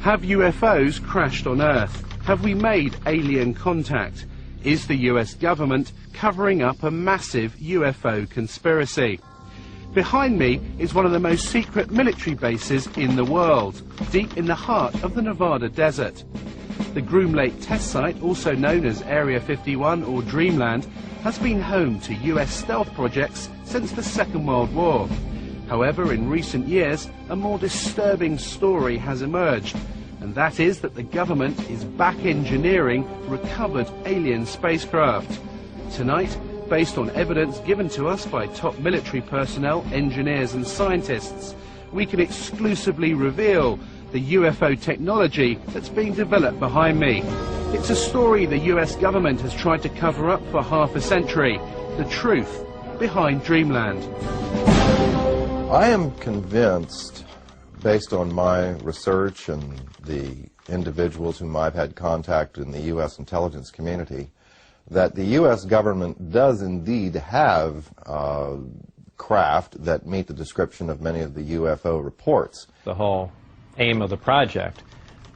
Have UFOs crashed on Earth? Have we made alien contact? Is the US government covering up a massive UFO conspiracy? Behind me is one of the most secret military bases in the world, deep in the heart of the Nevada desert. The Groom Lake test site, also known as Area 51 or Dreamland, has been home to US stealth projects since the Second World War. However, in recent years, a more disturbing story has emerged, and that is that the government is back engineering recovered alien spacecraft. Tonight, based on evidence given to us by top military personnel, engineers and scientists, we can exclusively reveal the UFO technology that's being developed behind me. It's a story the US government has tried to cover up for half a century. The truth behind Dreamland. I am convinced, based on my research and the individuals whom I've had contact in the U.S. intelligence community, that the U.S. government does indeed have craft that meet the description of many of the UFO reports. The whole aim of the project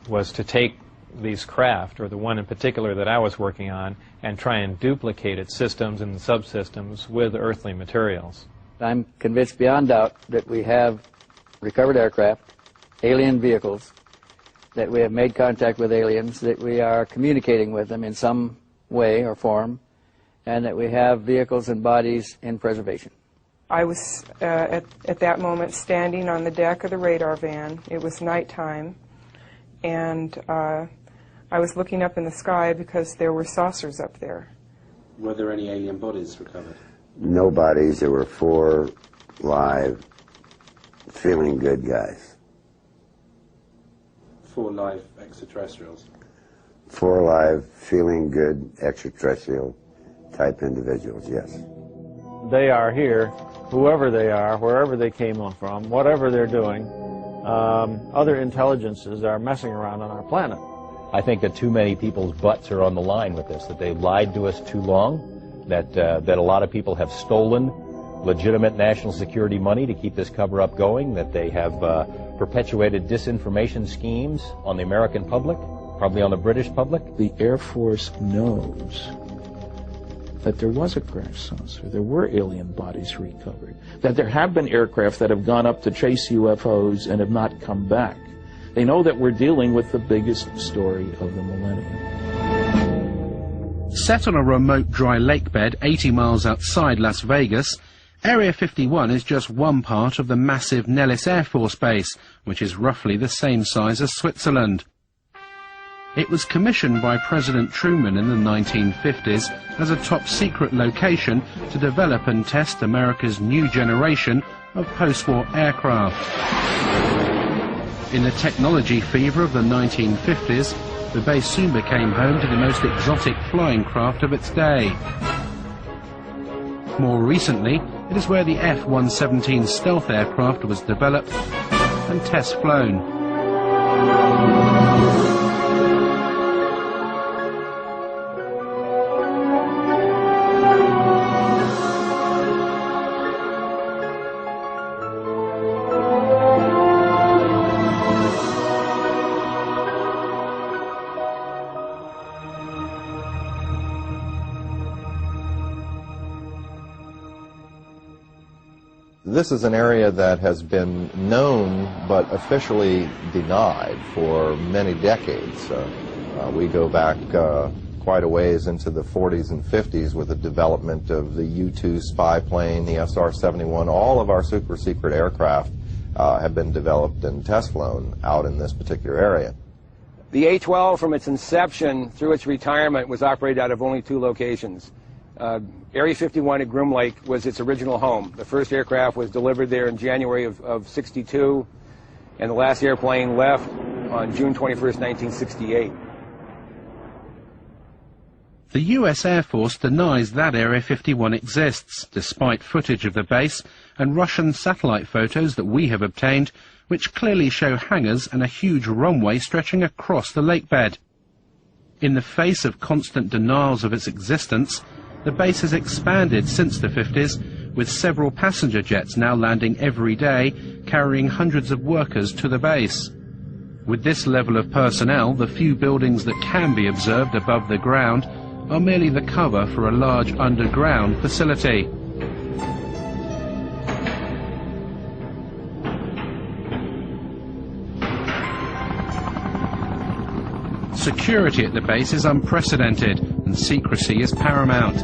was to take these craft, or the one in particular that I was working on, and try and duplicate its systems and subsystems with earthly materials. I'm convinced beyond doubt that we have recovered aircraft, alien vehicles, that we have made contact with aliens, that we are communicating with them in some way or form, and that we have vehicles and bodies in preservation. I was at that moment standing on the deck of the radar van. It was nighttime, and I was looking up in the sky because there were saucers up there. Were there any alien bodies recovered? No bodies. There were 4 live, feeling good guys. 4 live extraterrestrials? 4 live, feeling good extraterrestrial type individuals, yes. They are here, whoever they are, wherever they came from, whatever they're doing. Other intelligences are messing around on our planet. I think that too many people's butts are on the line with this, that they've lied to us too long, that a lot of people have stolen legitimate national security money to keep this cover-up going, that they have perpetuated disinformation schemes on the American public, probably on the British public. The Air Force knows that there was a crash saucer, there were alien bodies recovered, that there have been aircraft that have gone up to chase UFOs and have not come back. They know that we're dealing with the biggest story of the millennium. Set on a remote dry lake bed 80 miles outside Las Vegas, Area 51 is just one part of the massive Nellis Air Force Base, which is roughly the same size as Switzerland. It was commissioned by President Truman in the 1950s as a top-secret location to develop and test America's new generation of post-war aircraft. In the technology fever of the 1950s, the base soon became home to the most exotic flying craft of its day. More recently, it is where the F-117 stealth aircraft was developed and test flown. This is an area that has been known but officially denied for many decades. We go back quite a ways into the 40s and 50s with the development of the U-2 spy plane, the SR-71. All of our super secret aircraft have been developed and test flown out in this particular area. The A-12 from its inception through its retirement was operated out of only 2 locations. Area 51 at Groom Lake was its original home. The first aircraft was delivered there in January of '62, and the last airplane left on June 21st, 1968. The US Air Force denies that Area 51 exists, despite footage of the base and Russian satellite photos that we have obtained, which clearly show hangars and a huge runway stretching across the lake bed. In the face of constant denials of its existence, the base has expanded since the 50s, with several passenger jets now landing every day, carrying hundreds of workers to the base. With this level of personnel, the few buildings that can be observed above the ground are merely the cover for a large underground facility. Security at the base is unprecedented and secrecy is paramount.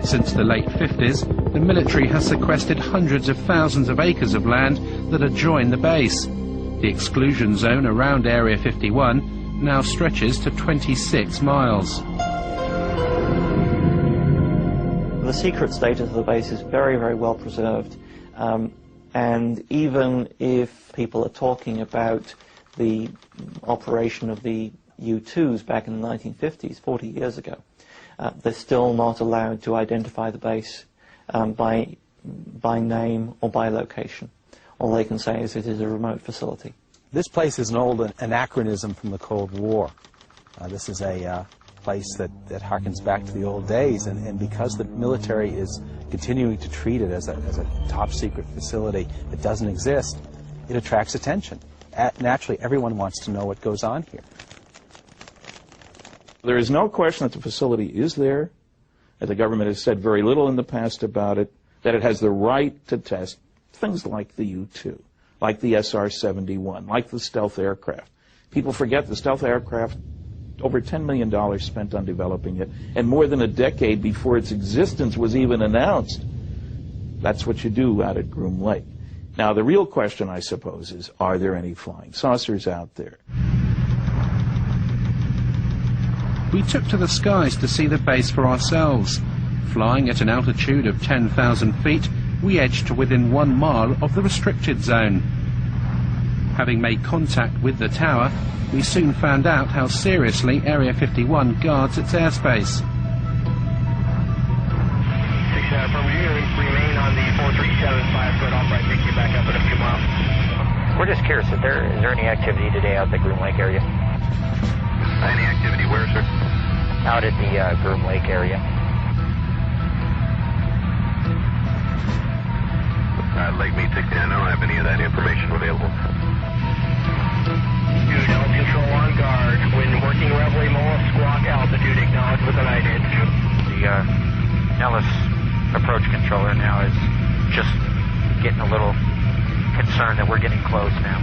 Since the late 50s, the military has sequestered hundreds of thousands of acres of land that adjoin the base. The exclusion zone around Area 51 now stretches to 26 miles. The secret status of the base is very, very well preserved. And even if people are talking about the operation of the U-2s back in the 1950s, 40 years ago, they're still not allowed to identify the base by name or by location. All they can say is it is a remote facility. This place is an old anachronism from the Cold War. This is a place that harkens back to the old days, and because the military is continuing to treat it as a top secret facility that doesn't exist, it attracts attention. Naturally, everyone wants to know what goes on here. There is no question that the facility is there, that the government has said very little in the past about it, that it has the right to test things like the U-2, like the SR-71, like the stealth aircraft. People forget the stealth aircraft, over $10 million spent on developing it, and more than a decade before its existence was even announced. That's what you do out at Groom Lake. Now, the real question, I suppose, is, are there any flying saucers out there? We took to the skies to see the base for ourselves. Flying at an altitude of 10,000 feet, we edged to within 1 mile of the restricted zone. Having made contact with the tower, we soon found out how seriously Area 51 guards its airspace. From here, remain on the 437 foot off right, take you back up in a few miles. We're just curious, is there any activity today out at the Groom Lake area? Any activity where, sir? Out at the Groom Lake area. Lake Mead 69, I don't have any of that information available. Delta Control on guard. When working Reveille Mola, squawk altitude, acknowledge with an ident. The Nellis approach controller now is just getting a little concerned that we're getting close now.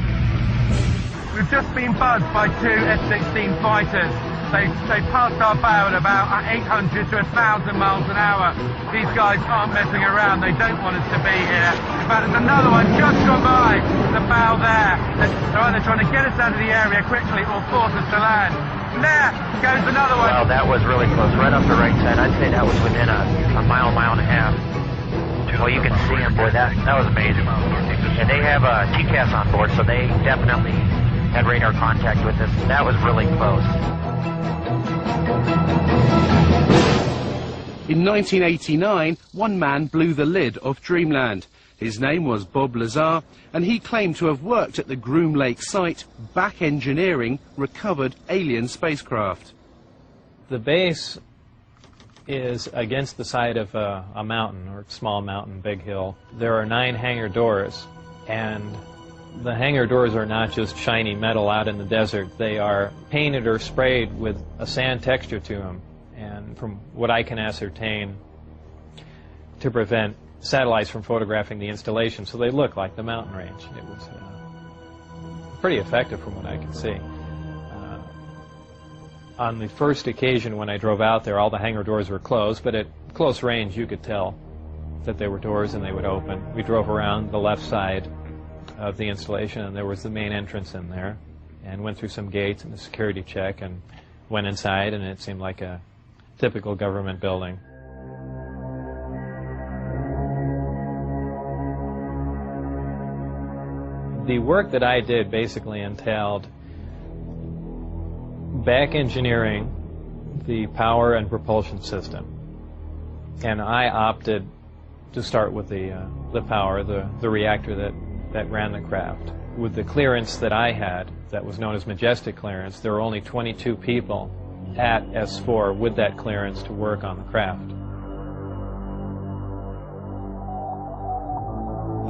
We've just been buzzed by 2 F-16 fighters. They passed our bow at about 800 to 1,000 miles an hour. These guys aren't messing around. They don't want us to be here. In fact, there's another one just gone by the bow there. They're either trying to get us out of the area quickly or force us to land. There goes another one. Well, that was really close, right off the right side. I'd say that was within a mile, mile and a half. Well, you can see them, boy, that was amazing. And they have TCAS on board, so they definitely had radar contact with us. That was really close. In 1989, one man blew the lid of Dreamland. His name was Bob Lazar, and he claimed to have worked at the Groom Lake site, back engineering recovered alien spacecraft. The base is against the side of a mountain, or small mountain, big hill. There are 9 hangar doors, and the hangar doors are not just shiny metal out in the desert. They are painted or sprayed with a sand texture to them, and from what I can ascertain, to prevent satellites from photographing the installation, so they look like the mountain range. It was pretty effective from what I can see. On the first occasion when I drove out there, all the hangar doors were closed, but at close range you could tell that they were doors and they would open. We drove around the left side of the installation, and there was the main entrance in there, and went through some gates and a security check and went inside, and it seemed like a typical government building. The work that I did basically entailed back engineering the power and propulsion system, and I opted to start with the power, the reactor that ran the craft. With the clearance that I had, that was known as Majestic clearance, there were only 22 people at S4 with that clearance to work on the craft.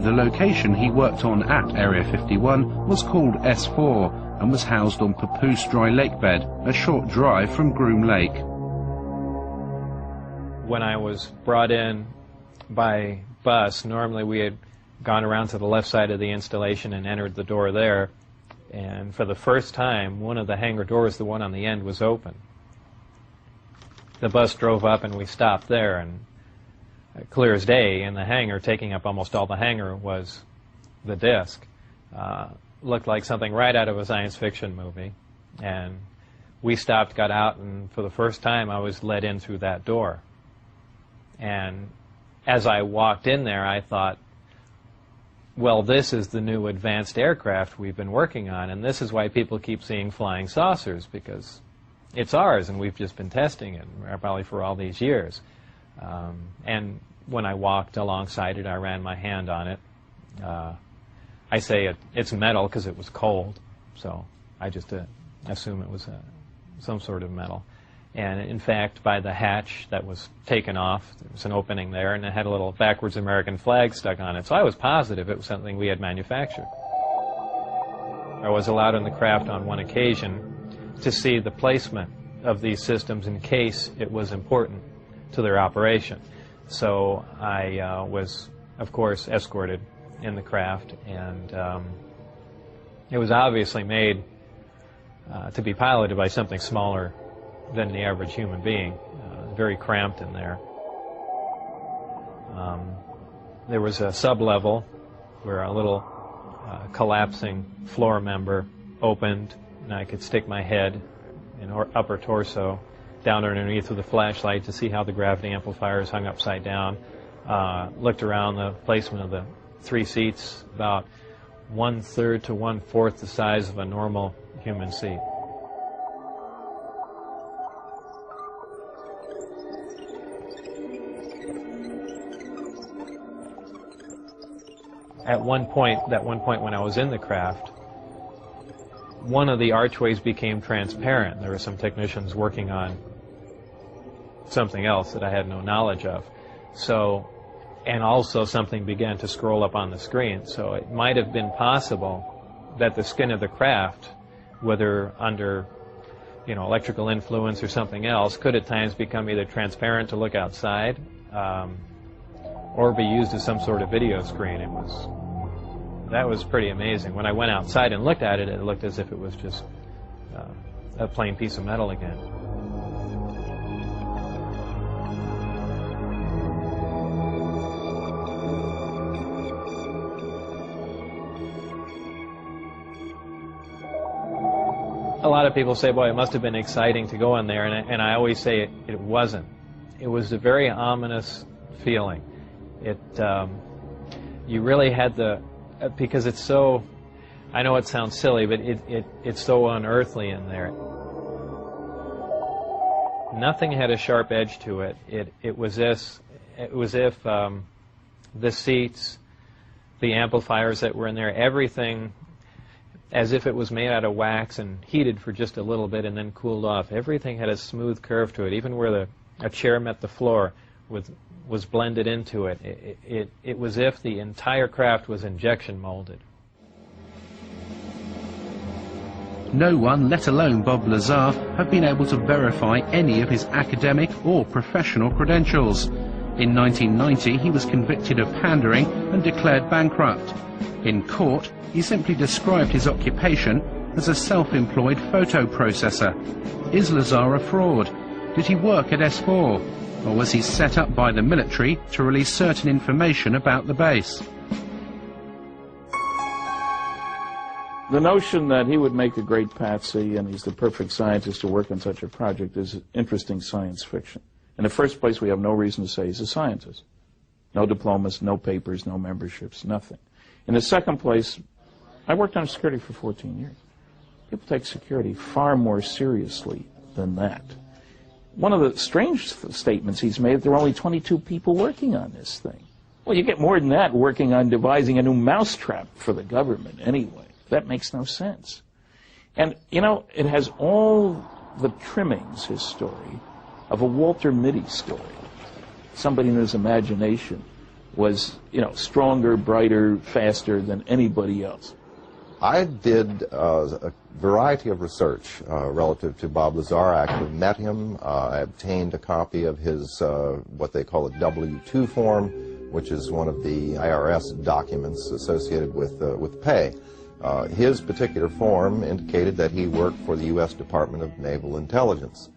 The location he worked on at Area 51 was called S4 and was housed on Papoose Dry Lake Bed, a short drive from Groom Lake. When I was brought in by bus, normally we had gone around to the left side of the installation and entered the door there, and for the first time one of the hangar doors, the one on the end, was open. The bus drove up and we stopped there, and clear as day in the hangar, taking up almost all the hangar, was the disc. Looked like something right out of a science fiction movie, and we stopped, got out, and for the first time I was led in through that door. And as I walked in there, I thought, well, this is the new advanced aircraft we've been working on, and this is why people keep seeing flying saucers, because it's ours and we've just been testing it probably for all these years. And when I walked alongside it, I ran my hand on it. I say it's metal because it was cold, so I just assume it was some sort of metal. And in fact, by the hatch that was taken off, there was an opening there, and it had a little backwards American flag stuck on it. So I was positive it was something we had manufactured. I was allowed in the craft on one occasion to see the placement of these systems in case it was important to their operation. So I was, of course, escorted in the craft, and it was obviously made to be piloted by something smaller than the average human being, very cramped in there. There was a sub-level where a little collapsing floor member opened, and I could stick my head and upper torso down underneath with a flashlight to see how the gravity amplifier is hung upside down. Looked around the placement of the 3 seats, about 1/3 to 1/4 the size of a normal human seat. At one point when I was in the craft, one of the archways became transparent. There were some technicians working on something else that I had no knowledge of. So, and also something began to scroll up on the screen. So it might have been possible that the skin of the craft, whether under, electrical influence or something else, could at times become either transparent to look outside, or be used as some sort of video screen. That was pretty amazing. When I went outside and looked at it, it looked as if it was just a plain piece of metal again. A lot of people say, boy, it must have been exciting to go in there, and I always say it wasn't. It was a very ominous feeling. You really had because it's so, I know it sounds silly, but it's so unearthly in there. Nothing had a sharp edge to it. It was if the seats, the amplifiers that were in there, everything, as if it was made out of wax and heated for just a little bit and then cooled off. Everything had a smooth curve to it. Even where a chair met the floor was blended into it. It was as if the entire craft was injection molded. No one, let alone Bob Lazar, have been able to verify any of his academic or professional credentials. In 1990, he was convicted of pandering and declared bankrupt. In court, he simply described his occupation as a self-employed photo processor. Is Lazar a fraud? Did he work at S4? Or was he set up by the military to release certain information about the base? The notion that he would make a great patsy and he's the perfect scientist to work on such a project is interesting science fiction. In the first place, we have no reason to say he's a scientist. No diplomas, no papers, no memberships, nothing. In the second place, I worked on security for 14 years. People take security far more seriously than that. One of the strange statements he's made, there were only 22 people working on this thing. Well, you get more than that working on devising a new mousetrap for the government anyway. That makes no sense. And, it has all the trimmings, his story, of a Walter Mitty story. Somebody in his imagination was, you know, stronger, brighter, faster than anybody else? I did a variety of research relative to Bob Lazar. I actually met him. I obtained a copy of his, what they call a W-2 form, which is one of the IRS documents associated with pay. His particular form indicated that he worked for the U.S. Department of Naval Intelligence.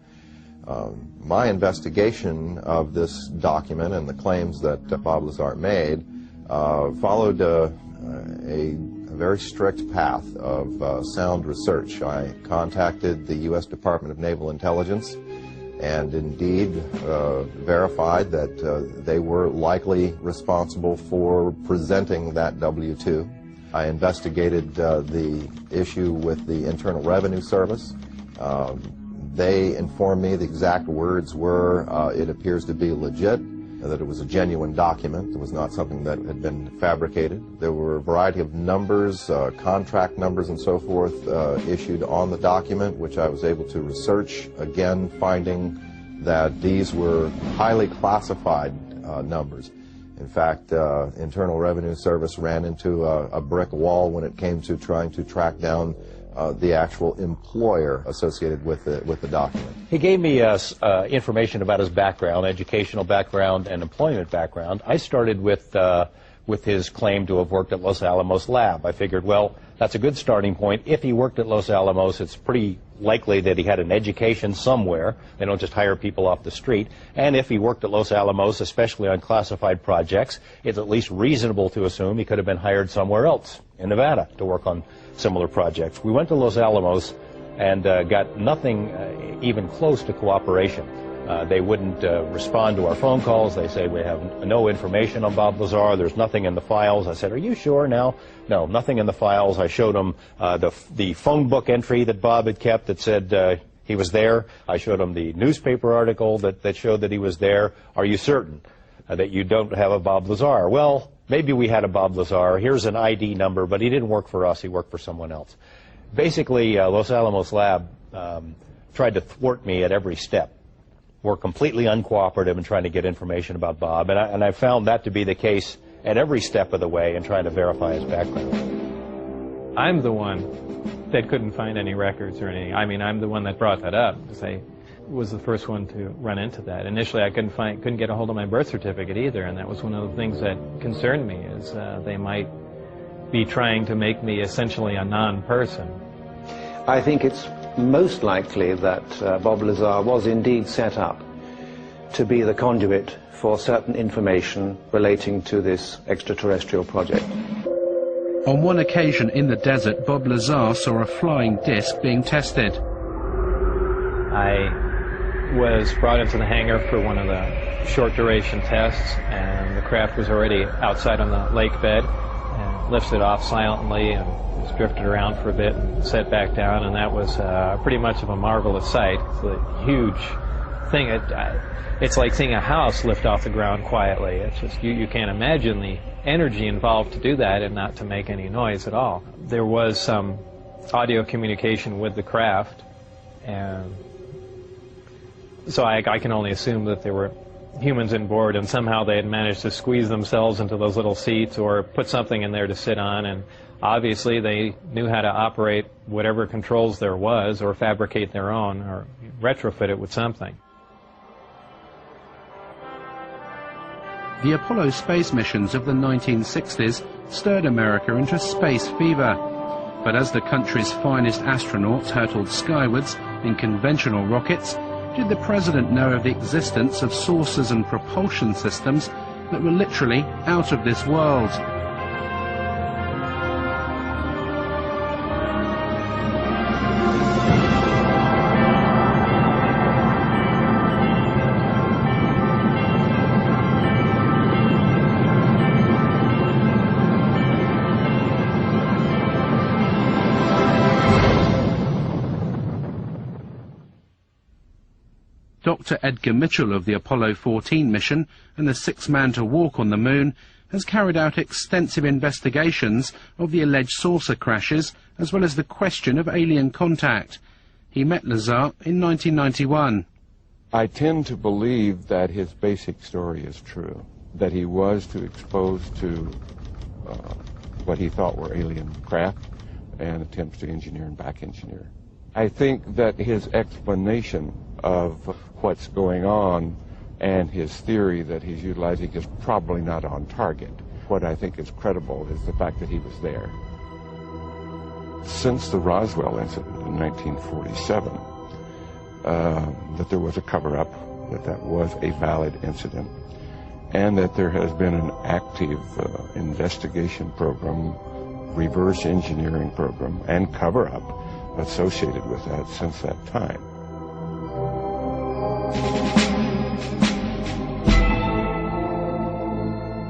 My investigation of this document and the claims that Bob Lazar made followed a very strict path of sound research. I contacted the U.S. Department of Naval Intelligence and indeed verified that they were likely responsible for presenting that W-2. I investigated the issue with the Internal Revenue Service. They informed me the exact words were, it appears to be legit, that it was a genuine document. It was not something that had been fabricated. There were a variety of numbers, contract numbers and so forth, issued on the document, which I was able to research, again finding that these were highly classified numbers. In fact, Internal Revenue Service ran into a brick wall when it came to trying to track down the actual employer associated with the document. He gave me information about his background, educational background and employment background. I started with his claim to have worked at Los Alamos Lab. I figured, well, that's a good starting point. If he worked at Los Alamos, it's pretty likely that he had an education somewhere. They don't just hire people off the street. And if he worked at Los Alamos, especially on classified projects, it's at least reasonable to assume he could have been hired somewhere else in Nevada to work on similar projects. We went to Los Alamos and got nothing even close to cooperation. They wouldn't respond to our phone calls. They say, we have no information on Bob Lazar. There's nothing in the files. I said, are you sure now? No, nothing in the files. I showed them the phone book entry that Bob had kept that said he was there. I showed him the newspaper article that showed that he was there. Are you certain that you don't have a Bob Lazar? Well, maybe we had a Bob Lazar. Here's an ID number, but he didn't work for us. He worked for someone else. Basically, Los Alamos Lab tried to thwart me at every step. Were completely uncooperative in trying to get information about Bob, and I found that to be the case at every step of the way in trying to verify his background. I'm the one that couldn't find any records or anything. I mean, I'm the one that brought that up, because I was the first one to run into that. Initially, I couldn't get a hold of my birth certificate either, and that was one of the things that concerned me, is they might be trying to make me essentially a non-person. I think it's most likely that Bob Lazar was indeed set up to be the conduit for certain information relating to this extraterrestrial project. On one occasion in the desert, Bob Lazar saw a flying disc being tested. I was brought into the hangar for one of the short duration tests, and the craft was already outside on the lake bed, and lifted off silently and was drifted around for a bit and set back down, and that was pretty much of a marvelous sight. It's a huge thing. It's like seeing a house lift off the ground quietly. It's just, you can't imagine the energy involved to do that and not to make any noise at all. There was some audio communication with the craft, and so I can only assume that there were humans on board, and somehow they had managed to squeeze themselves into those little seats or put something in there to sit on, and obviously they knew how to operate whatever controls there was, or fabricate their own, or retrofit it with something. The Apollo space missions of the 1960s stirred America into space fever. But as the country's finest astronauts hurtled skywards in conventional rockets, did the President know of the existence of sources and propulsion systems that were literally out of this world? Dr. Edgar Mitchell of the Apollo 14 mission and the sixth man to walk on the moon has carried out extensive investigations of the alleged saucer crashes, as well as the question of alien contact. He met Lazar in 1991. I tend to believe that his basic story is true. that he was to expose to what he thought were alien craft and attempts to engineer and back engineer. I think that his explanation of what's going on and his theory that he's utilizing is probably not on target. What I think is credible is the fact that he was there. Since the Roswell incident in 1947, that there was a cover-up, that was a valid incident, and that there has been an active investigation program, reverse engineering program, and cover-up associated with that since that time.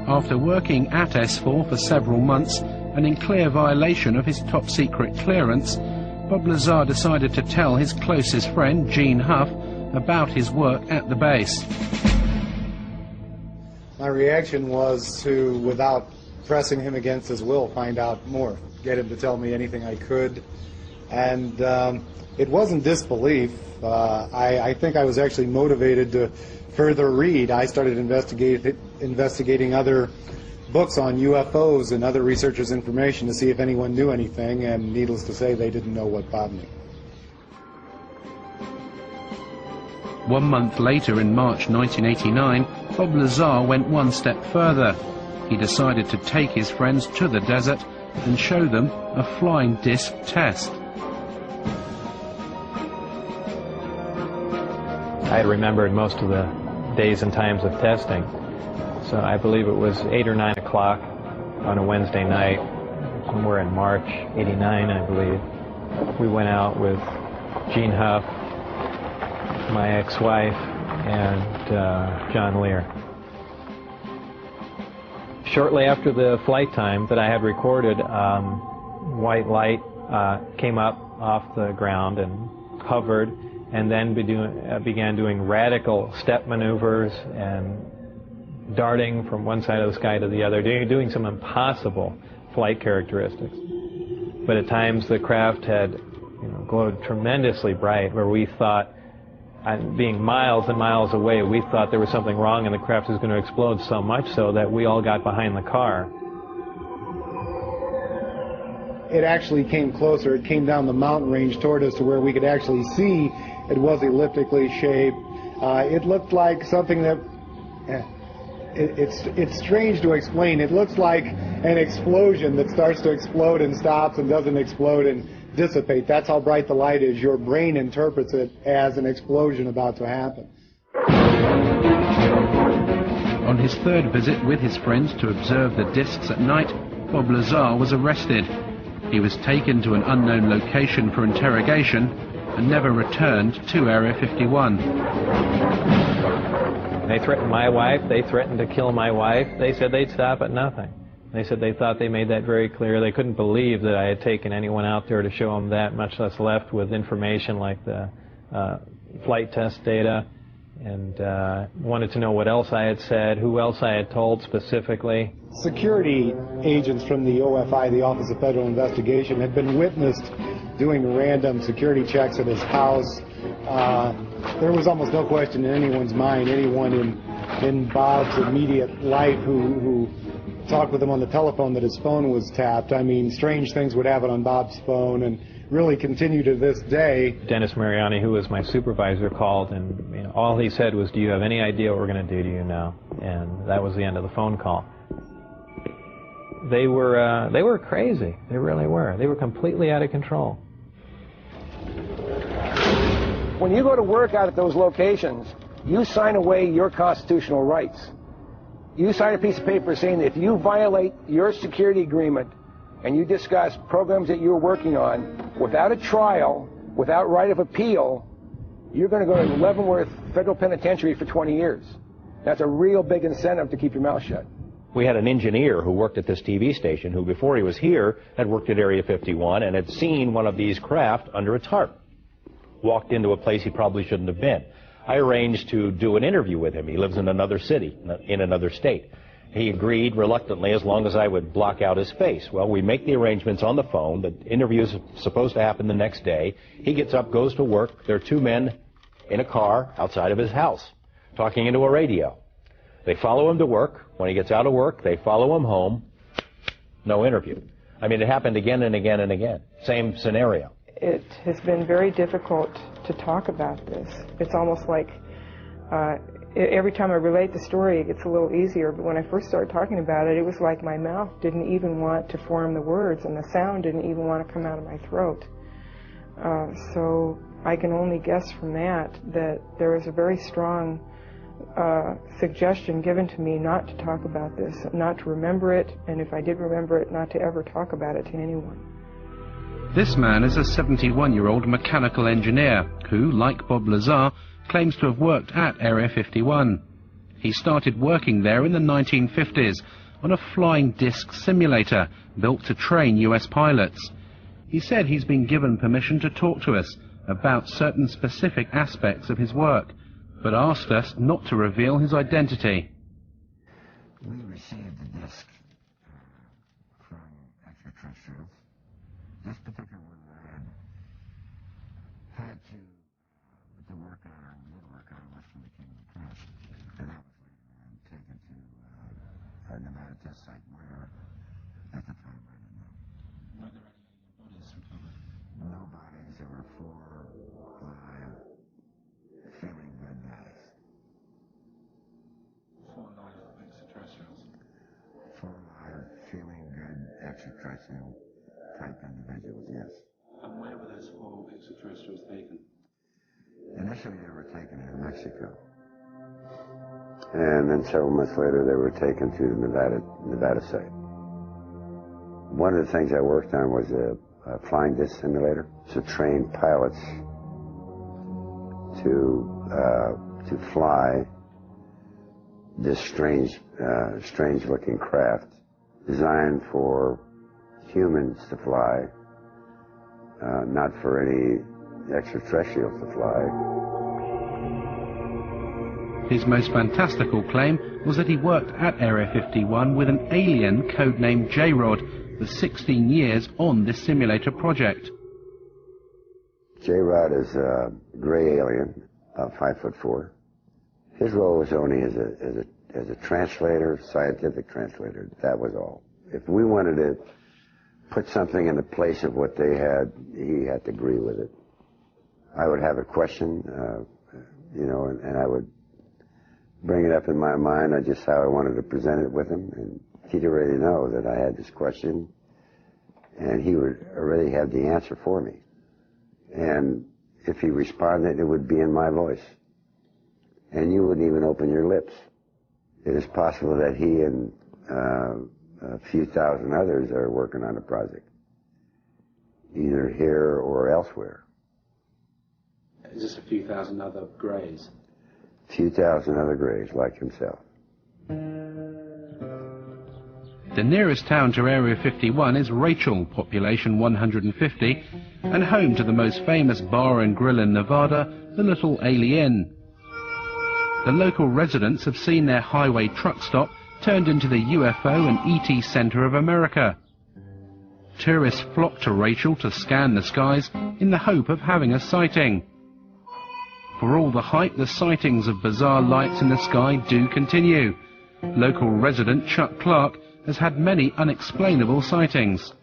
After working at S4 for several months and in clear violation of his top-secret clearance, Bob Lazar decided to tell his closest friend, Gene Huff, about his work at the base. My reaction was to, without pressing him against his will, find out more, get him to tell me anything I could. And it wasn't disbelief. I think I was actually motivated to further read. I started investigating other books on UFOs and other researchers' information to see if anyone knew anything, and needless to say, they didn't know what Bob knew. 1 month later, in March 1989, Bob Lazar went one step further. He decided to take his friends to the desert and show them a flying disc test. I had remembered most of the days and times of testing. So I believe it was 8 or 9 o'clock on a Wednesday night, somewhere in March '89, I believe. We went out with Gene Huff, my ex-wife, and John Lear. Shortly after the flight time that I had recorded, white light came up off the ground and hovered, and then began doing radical step maneuvers and darting from one side of the sky to the other, doing some impossible flight characteristics. But at times the craft had glowed tremendously bright, where we thought, being miles and miles away, we thought there was something wrong and the craft was going to explode, so much so that we all got behind the car. It actually came closer. It came down the mountain range toward us to where we could actually see it was elliptically shaped. It looked like something that... It's strange to explain. It looks like an explosion that starts to explode and stops and doesn't explode and dissipate. That's how bright the light is. Your brain interprets it as an explosion about to happen. On his third visit with his friends to observe the discs at night, Bob Lazar was arrested. He was taken to an unknown location for interrogation and never returned to Area 51. They threatened my wife. They threatened to kill my wife. They said they'd stop at nothing. They said they thought they made that very clear. They couldn't believe that I had taken anyone out there to show them that, much less left with information like the flight test data, and wanted to know what else I had said, who else I had told specifically. Security agents from the OFI, the Office of Federal Investigation, had been witnessed doing random security checks at his house. There was almost no question in anyone's mind, anyone in Bob's immediate life who talked with him on the telephone, that his phone was tapped. I mean, strange things would happen on Bob's phone and really continue to this day. Dennis Mariani, who was my supervisor, called, and all he said was, "Do you have any idea what we're going to do to you now?" And that was the end of the phone call. They were crazy. They really were. They were completely out of control. When you go to work out at those locations, you sign away your constitutional rights. You sign a piece of paper saying that if you violate your security agreement and you discuss programs that you're working on without a trial, without right of appeal, you're going to go to Leavenworth Federal Penitentiary for 20 years. That's a real big incentive to keep your mouth shut. We had an engineer who worked at this TV station who, before he was here, had worked at Area 51 and had seen one of these craft under a tarp. Walked into a place he probably shouldn't have been. I arranged to do an interview with him. He lives in another city, in another state. He agreed reluctantly as long as I would block out his face. Well, we make the arrangements on the phone. The interview is supposed to happen the next day. He gets up, goes to work. There are two men in a car outside of his house talking into a radio. They follow him to work. When he gets out of work, they follow him home. No interview. I mean, it happened again and again and again. Same scenario. It has been very difficult to talk about this. It's almost like every time I relate the story, it gets a little easier. But when I first started talking about it, it was like my mouth didn't even want to form the words, and the sound didn't even want to come out of my throat. So I can only guess from that there was a very strong suggestion given to me not to talk about this, not to remember it, and if I did remember it, not to ever talk about it to anyone. This man is a 71-year-old mechanical engineer who, like Bob Lazar, claims to have worked at Area 51. He started working there in the 1950s on a flying disc simulator built to train US pilots. He said he's been given permission to talk to us about certain specific aspects of his work, but asked us not to reveal his identity. We received a disc from extraterrestrials. This particular one had to work on, or did work on, was from the Kingdom of Press. And that was later on taken to our Nevada test site where, at the time, I didn't know. Were there any bodies recovered? No bodies. There were 4 live, feeling good guys. 4 live extraterrestrials. 4 live, feeling good extraterrestrial type individuals, yes. And where were those 4 extraterrestrials taken? Initially they were taken in Mexico. And then several months later they were taken to the Nevada site. One of the things I worked on was a flying disc simulator to train pilots to fly this strange looking craft designed for humans to fly, not for any extraterrestrials to fly. His most fantastical claim was that he worked at Area 51 with an alien codenamed J-Rod for 16 years on this simulator project. J-Rod is a gray alien, about 5'4". His role was only as a translator, scientific translator. That was all. If we wanted to put something in the place of what they had, he had to agree with it. I would have a question, and I would bring it up in my mind, just how I wanted to present it with him, and he'd already know that I had this question, and he would already have the answer for me. And if he responded, it would be in my voice. And you wouldn't even open your lips. It is possible that he and a few thousand others are working on a project, either here or elsewhere. Is this a few thousand other greys? A few thousand other greys like himself. The nearest town to Area 51 is Rachel, population 150, and home to the most famous bar and grill in Nevada, the Little Alien. The local residents have seen their highway truck stop turned into the UFO and ET Center of America. Tourists flock to Rachel to scan the skies in the hope of having a sighting. For all the hype, the sightings of bizarre lights in the sky do continue. Local resident Chuck Clark has had many unexplainable sightings.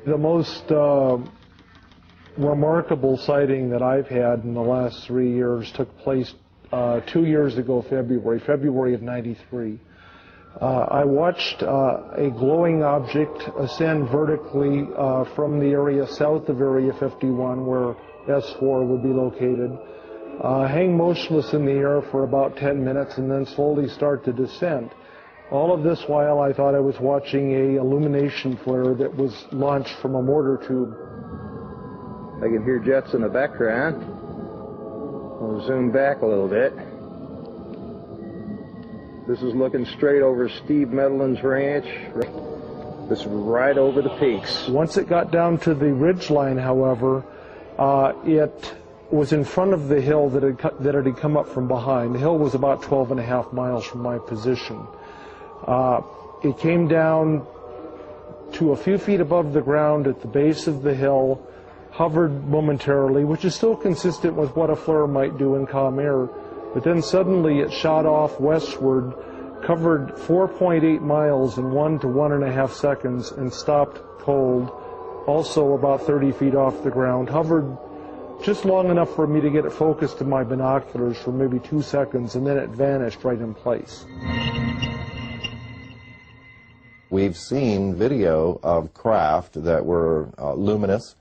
The most remarkable sighting that I've had in the last 3 years took place 2 years ago, February of '93. I watched a glowing object ascend vertically from the area south of Area 51, where S4 would be located, hang motionless in the air for about 10 minutes and then slowly start to descend. All of this while I thought I was watching a illumination flare that was launched from a mortar tube. I can hear jets in the background. I'll zoom back a little bit. This is looking straight over Steve Medlin's ranch. This is right over the peaks. Once it got down to the ridge line, however, it was in front of the hill that it had come up from behind. The hill was about 12.5 miles from my position. It came down to a few feet above the ground at the base of the hill, hovered momentarily, which is still consistent with what a flare might do in calm air, but then suddenly it shot off westward covered 4.8 miles in 1 to 1.5 seconds and stopped cold, also about 30 feet off the ground, hovered just long enough for me to get it focused to my binoculars for maybe 2 seconds, and then it vanished right in place. We've seen video of craft that were luminous,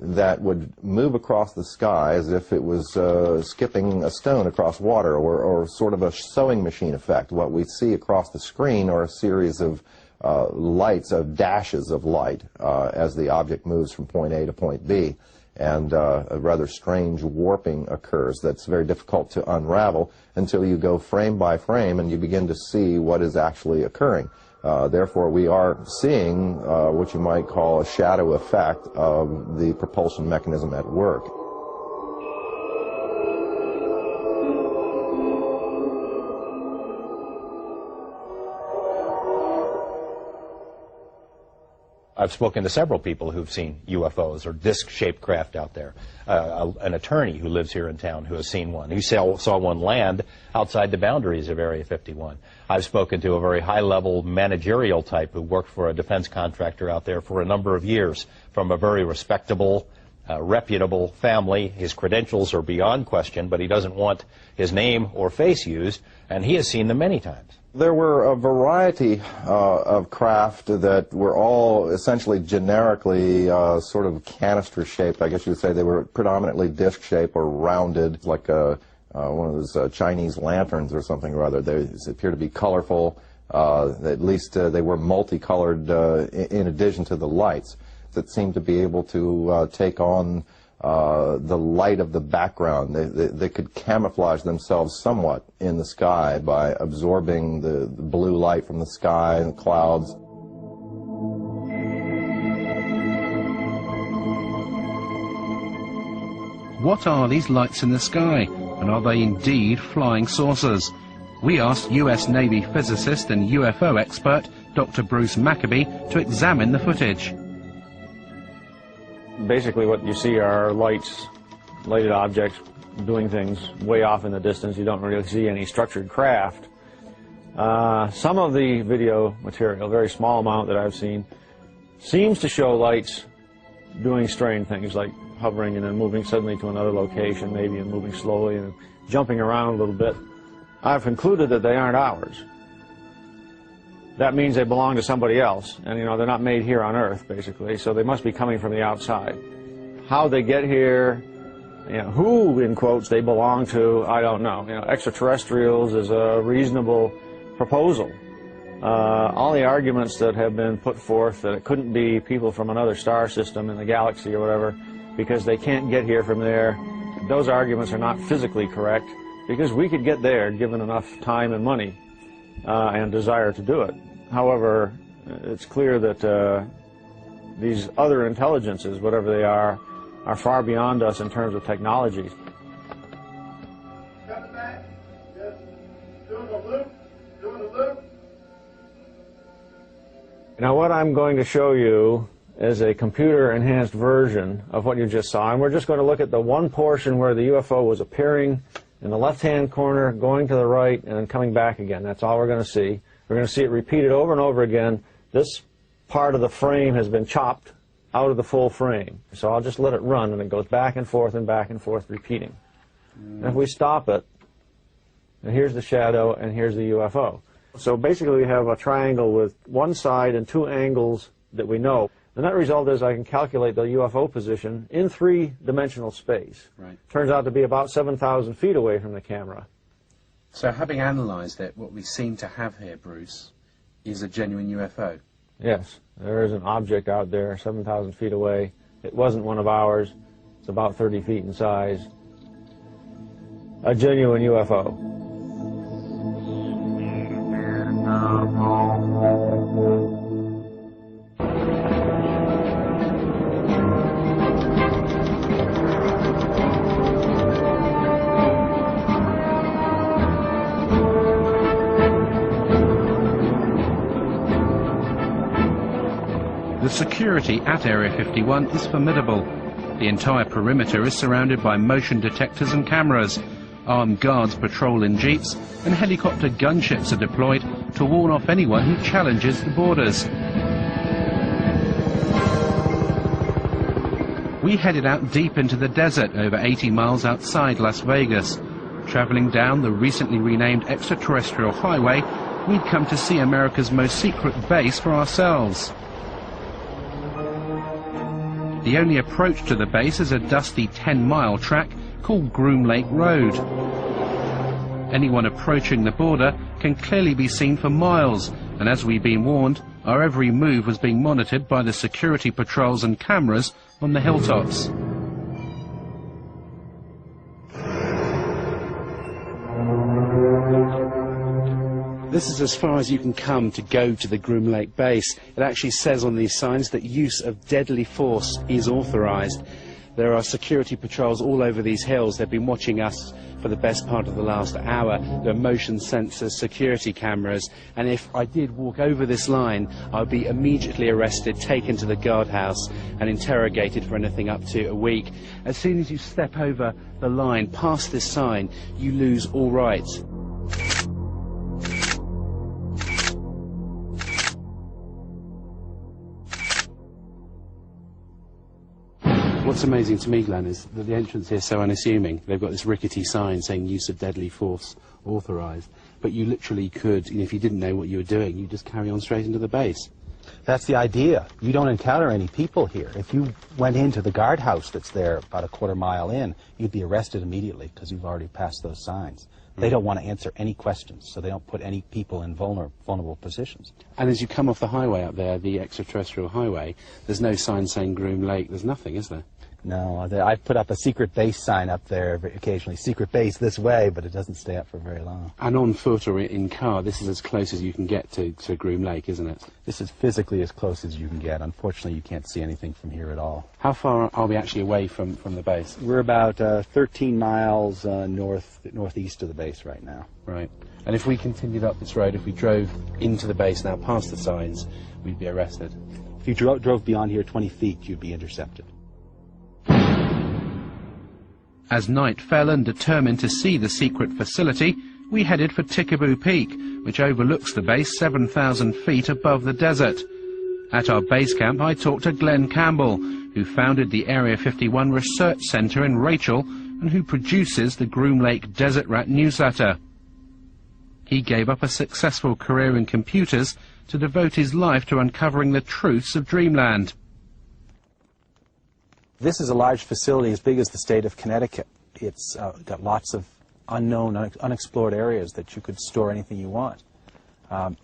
that would move across the sky as if it was skipping a stone across water, or sort of a sewing machine effect. What we see across the screen are a series of lights, of dashes of light, as the object moves from point A to point B. And a rather strange warping occurs that's very difficult to unravel until you go frame by frame and you begin to see what is actually occurring. Therefore, we are seeing what you might call a shadow effect of the propulsion mechanism at work. I've spoken to several people who've seen UFOs or disc-shaped craft out there. An attorney who lives here in town who has seen one. He saw one land outside the boundaries of Area 51. I've spoken to a very high-level managerial type who worked for a defense contractor out there for a number of years from a very respectable, reputable family. His credentials are beyond question, but he doesn't want his name or face used, and he has seen them many times. There were a variety of craft that were all essentially generically sort of canister-shaped. I guess you would say they were predominantly disc-shaped or rounded, like one of those Chinese lanterns or something or other. They appear to be colorful. At least they were multicolored in addition to the lights that seemed to be able to take on the light of the background. They could camouflage themselves somewhat in the sky by absorbing the blue light from the sky and clouds. What are these lights in the sky, and are they indeed flying saucers? We asked US Navy physicist and UFO expert Dr. Bruce Maccabee to examine the footage. Basically what you see are lighted objects doing things way off in the distance. You don't really see any structured craft. Some of the video material, a very small amount that I've seen, seems to show lights doing strange things like hovering and then moving suddenly to another location, maybe, and moving slowly and jumping around a little bit. I've concluded that they aren't ours. That means they belong to somebody else, and they're not made here on Earth, basically, so they must be coming from the outside. How they get here, who, in quotes, they belong to, I don't know. Extraterrestrials is a reasonable proposal. All the arguments that have been put forth that it couldn't be people from another star system in the galaxy or whatever, because they can't get here from there, those arguments are not physically correct, because we could get there given enough time and money and desire to do it. However, it's clear that these other intelligences, whatever they are far beyond us in terms of technology. Now what I'm going to show you is a computer-enhanced version of what you just saw, and we're just going to look at the one portion where the UFO was appearing in the left-hand corner, going to the right, and then coming back again. That's all we're going to see. We're going to see it repeated over and over again. This part of the frame has been chopped out of the full frame. So I'll just let it run, and it goes back and forth, repeating. And if we stop it, and here's the shadow, and here's the UFO. So basically we have a triangle with one side and two angles that we know. The net result is I can calculate the UFO position in three-dimensional space. Right. Turns out to be about 7,000 feet away from the camera. So having analysed it, what we seem to have here, Bruce, is a genuine UFO. Yes, there is an object out there 7,000 feet away. It wasn't one of ours. It's about 30 feet in size. A genuine UFO. The security at Area 51 is formidable. The entire perimeter is surrounded by motion detectors and cameras. Armed guards patrol in jeeps, and helicopter gunships are deployed to warn off anyone who challenges the borders. We headed out deep into the desert over 80 miles outside Las Vegas. Traveling down the recently renamed extraterrestrial highway, we'd come to see America's most secret base for ourselves. The only approach to the base is a dusty 10-mile track called Groom Lake Road. Anyone approaching the border can clearly be seen for miles, and as we've been warned, our every move was being monitored by the security patrols and cameras on the hilltops. This is as far as you can come to go to the Groom Lake base. It actually says on these signs that use of deadly force is authorized. There are security patrols all over these hills. They've been watching us for the best part of the last hour. There are motion sensors, security cameras, and if I did walk over this line, I'd be immediately arrested, taken to the guardhouse, and interrogated for anything up to a week. As soon as you step over the line, past this sign, you lose all rights. What's amazing to me, Glenn, is that the entrance here is so unassuming. They've got this rickety sign saying use of deadly force authorised, but you literally could, if you didn't know what you were doing, you just carry on straight into the base. That's the idea. You don't encounter any people here. If you went into the guardhouse that's there about a quarter mile in, you'd be arrested immediately because you've already passed those signs. They don't want to answer any questions, so they don't put any people in vulnerable positions. And as you come off the highway up there, the extraterrestrial highway, there's no sign saying Groom Lake, there's nothing, is there? No, I've put up a secret base sign up there occasionally, secret base this way, but it doesn't stay up for very long. And on foot or in car, this is as close as you can get to Groom Lake, isn't it? This is physically as close as you can get. Unfortunately, you can't see anything from here at all. How far are we actually away from the base? We're about 13 miles northeast of the base right now. Right. And if we continued up this road, if we drove into the base now past the signs, we'd be arrested? If you drove beyond here 20 feet, you'd be intercepted. As night fell and determined to see the secret facility, we headed for Tikaboo Peak, which overlooks the base 7,000 feet above the desert. At our base camp, I talked to Glenn Campbell, who founded the Area 51 Research Center in Rachel and who produces the Groom Lake Desert Rat newsletter. He gave up a successful career in computers to devote his life to uncovering the truths of Dreamland. This is a large facility as big as the state of Connecticut. It's got lots of unknown, unexplored areas that you could store anything you want.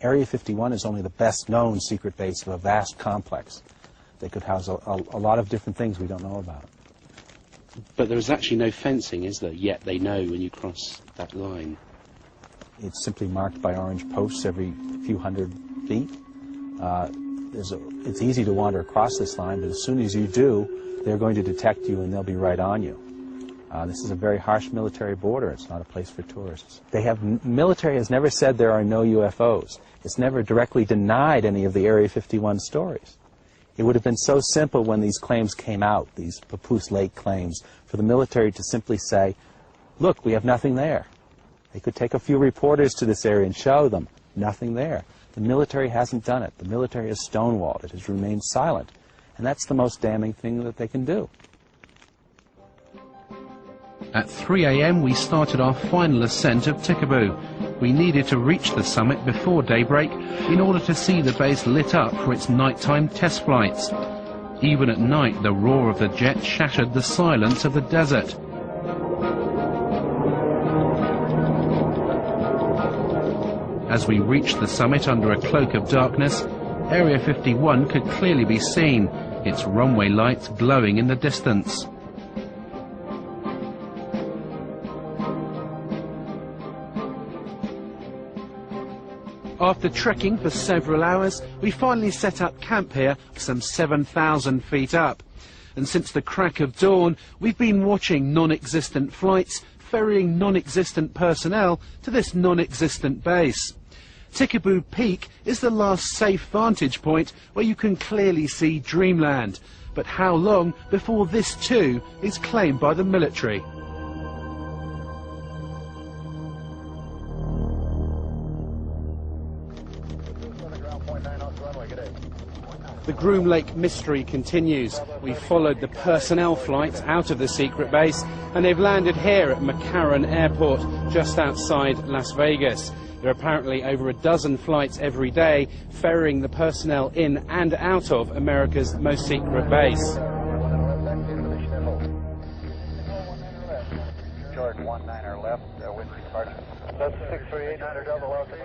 Area 51 is only the best known secret base of a vast complex. They could house a lot of different things we don't know about. But there is actually no fencing, is there? Yet they know when you cross that line. It's simply marked by orange posts every few hundred feet. It's easy to wander across this line, but as soon as you do, they're going to detect you and they'll be right on you. This is a very harsh military border. It's not a place for tourists. Military has never said there are no UFOs. It's never directly denied any of the Area 51 stories. It would have been so simple when these claims came out, these Papoose Lake claims, for the military to simply say, look, we have nothing there. They could take a few reporters to this area and show them, nothing there. The military hasn't done it. The military has stonewalled. It has remained silent. And that's the most damning thing that they can do. At 3 a.m. we started our final ascent of Tikaboo. We needed to reach the summit before daybreak in order to see the base lit up for its nighttime test flights. Even at night, the roar of the jet shattered the silence of the desert. As we reached the summit under a cloak of darkness, Area 51 could clearly be seen, its runway lights glowing in the distance. After trekking for several hours, we finally set up camp here, some 7,000 feet up. And since the crack of dawn, we've been watching non-existent flights, ferrying non-existent personnel to this non-existent base. Tikaboo Peak is the last safe vantage point where you can clearly see Dreamland. But how long before this too is claimed by the military? The Groom Lake mystery continues. We've followed the personnel flights out of the secret base, and they've landed here at McCarran Airport, just outside Las Vegas. There are apparently over a dozen flights every day, ferrying the personnel in and out of America's most secret base.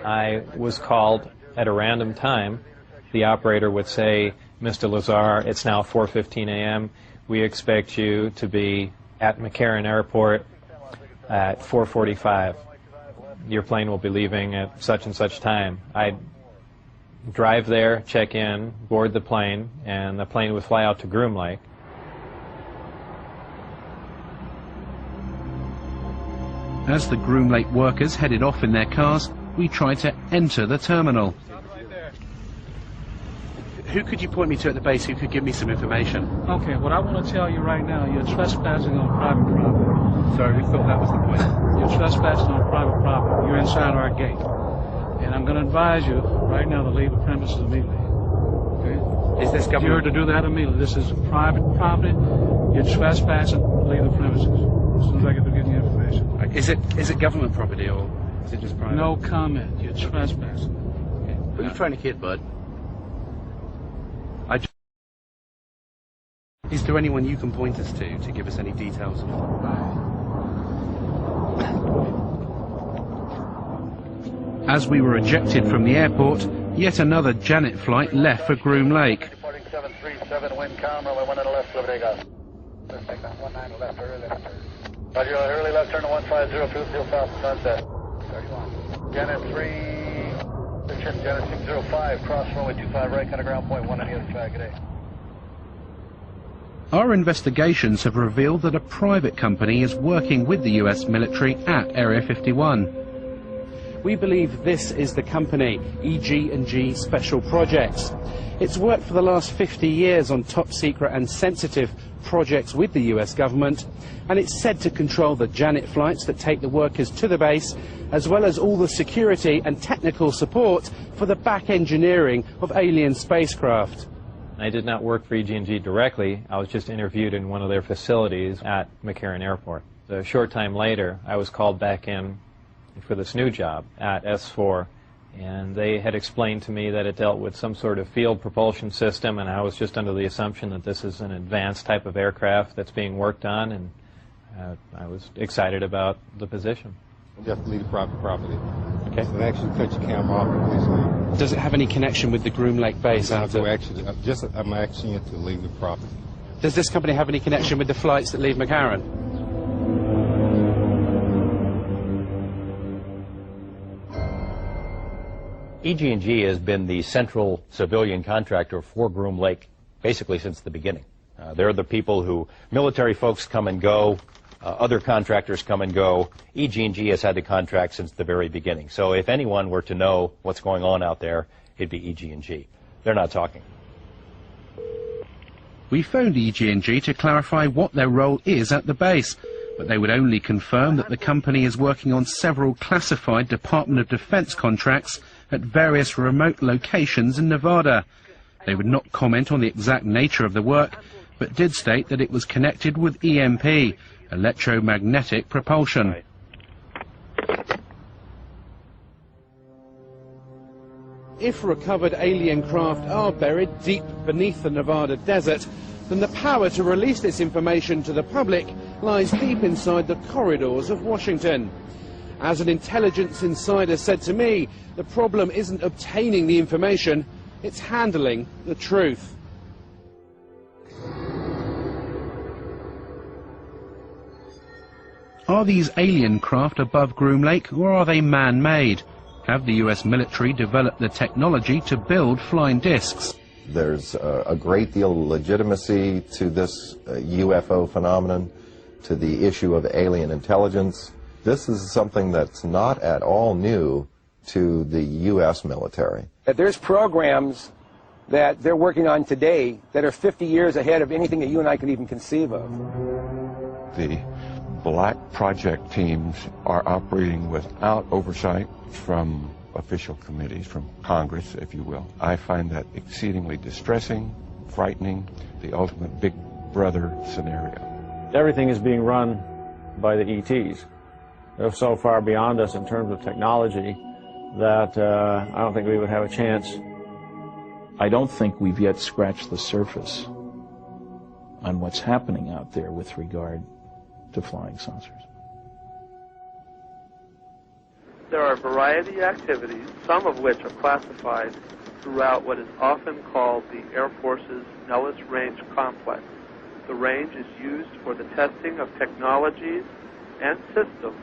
I was called at a random time. The operator would say, "Mr. Lazar, it's now 4:15 a.m. We expect you to be at McCarran Airport at 4:45. Your plane will be leaving at such and such time." I'd drive there, check in, board the plane, and the plane would fly out to Groom Lake. As the Groom Lake workers headed off in their cars, we tried to enter the terminal. Who could you point me to at the base who could give me some information? Okay, what I want to tell you right now, you're trespassing on private property. Sorry, we thought that was the point. You're trespassing on private property. You're inside our gate. And I'm going to advise you right now to leave the premises immediately. Okay? Is this government? You're to do that immediately. This is private property. You're trespassing. Leave the premises as soon as I get to get the information. Is it government property or is it just private? No comment. You're trespassing. Okay. Who are you trying to kid, bud? Is there anyone you can point us to give us any details? As we were ejected from the airport, yet another Janet flight left for Groom Lake. Reporting 737, wind calm, runway 1 on the left, clear takeoff. Let's take that 19 left, early left turn. Roger, early left turn to 150, fuel seal south sunset. 31. Janet 3, Janet 605, cross runway 25 right, kind of ground point 1 on the other side, good day. Our investigations have revealed that a private company is working with the US military at Area 51. We believe this is the company, EG&G Special Projects. It's worked for the last 50 years on top secret and sensitive projects with the US government, and it's said to control the Janet flights that take the workers to the base, as well as all the security and technical support for the back engineering of alien spacecraft. I did not work for EG&G directly. I was just interviewed in one of their facilities at McCarran Airport. A short time later, I was called back in for this new job at S4, and they had explained to me that it dealt with some sort of field propulsion system, and I was just under the assumption that this is an advanced type of aircraft that's being worked on, and I was excited about the position. You have to leave the private property. Okay. So actually cut your camera off and please leave. Does it have any connection with the Groom Lake base? I'm asking you to leave the property. Does this company have any connection with the flights that leave McCarran? EG&G has been the central civilian contractor for Groom Lake basically since the beginning. They're the people who military folks come and go, other contractors come and go. EG&G has had the contract since the very beginning. So if anyone were to know what's going on out there, it'd be EG&G. They're not talking. We phoned EG&G to clarify what their role is at the base, but they would only confirm that the company is working on several classified Department of Defense contracts at various remote locations in Nevada. They would not comment on the exact nature of the work, but did state that it was connected with EMP, electromagnetic propulsion. If recovered alien craft are buried deep beneath the Nevada desert, then the power to release this information to the public lies deep inside the corridors of Washington. As an intelligence insider said to me, the problem isn't obtaining the information, it's handling the truth. Are these alien craft above Groom Lake, or are they man-made? Have the US military developed the technology to build flying discs? There's a great deal of legitimacy to this UFO phenomenon, to the issue of alien intelligence. This is something that's not at all new to the US military. There's programs that they're working on today that are 50 years ahead of anything that you and I can even conceive of. The black project teams are operating without oversight from official committees, from Congress, if you will. I find that exceedingly distressing, frightening, the ultimate big brother scenario. Everything is being run by the ETs. They're so far beyond us in terms of technology that I don't think we would have a chance. I don't think we've yet scratched the surface on what's happening out there with regard to flying saucers. There are a variety of activities, some of which are classified throughout what is often called the Air Force's Nellis Range Complex. The range is used for the testing of technologies and systems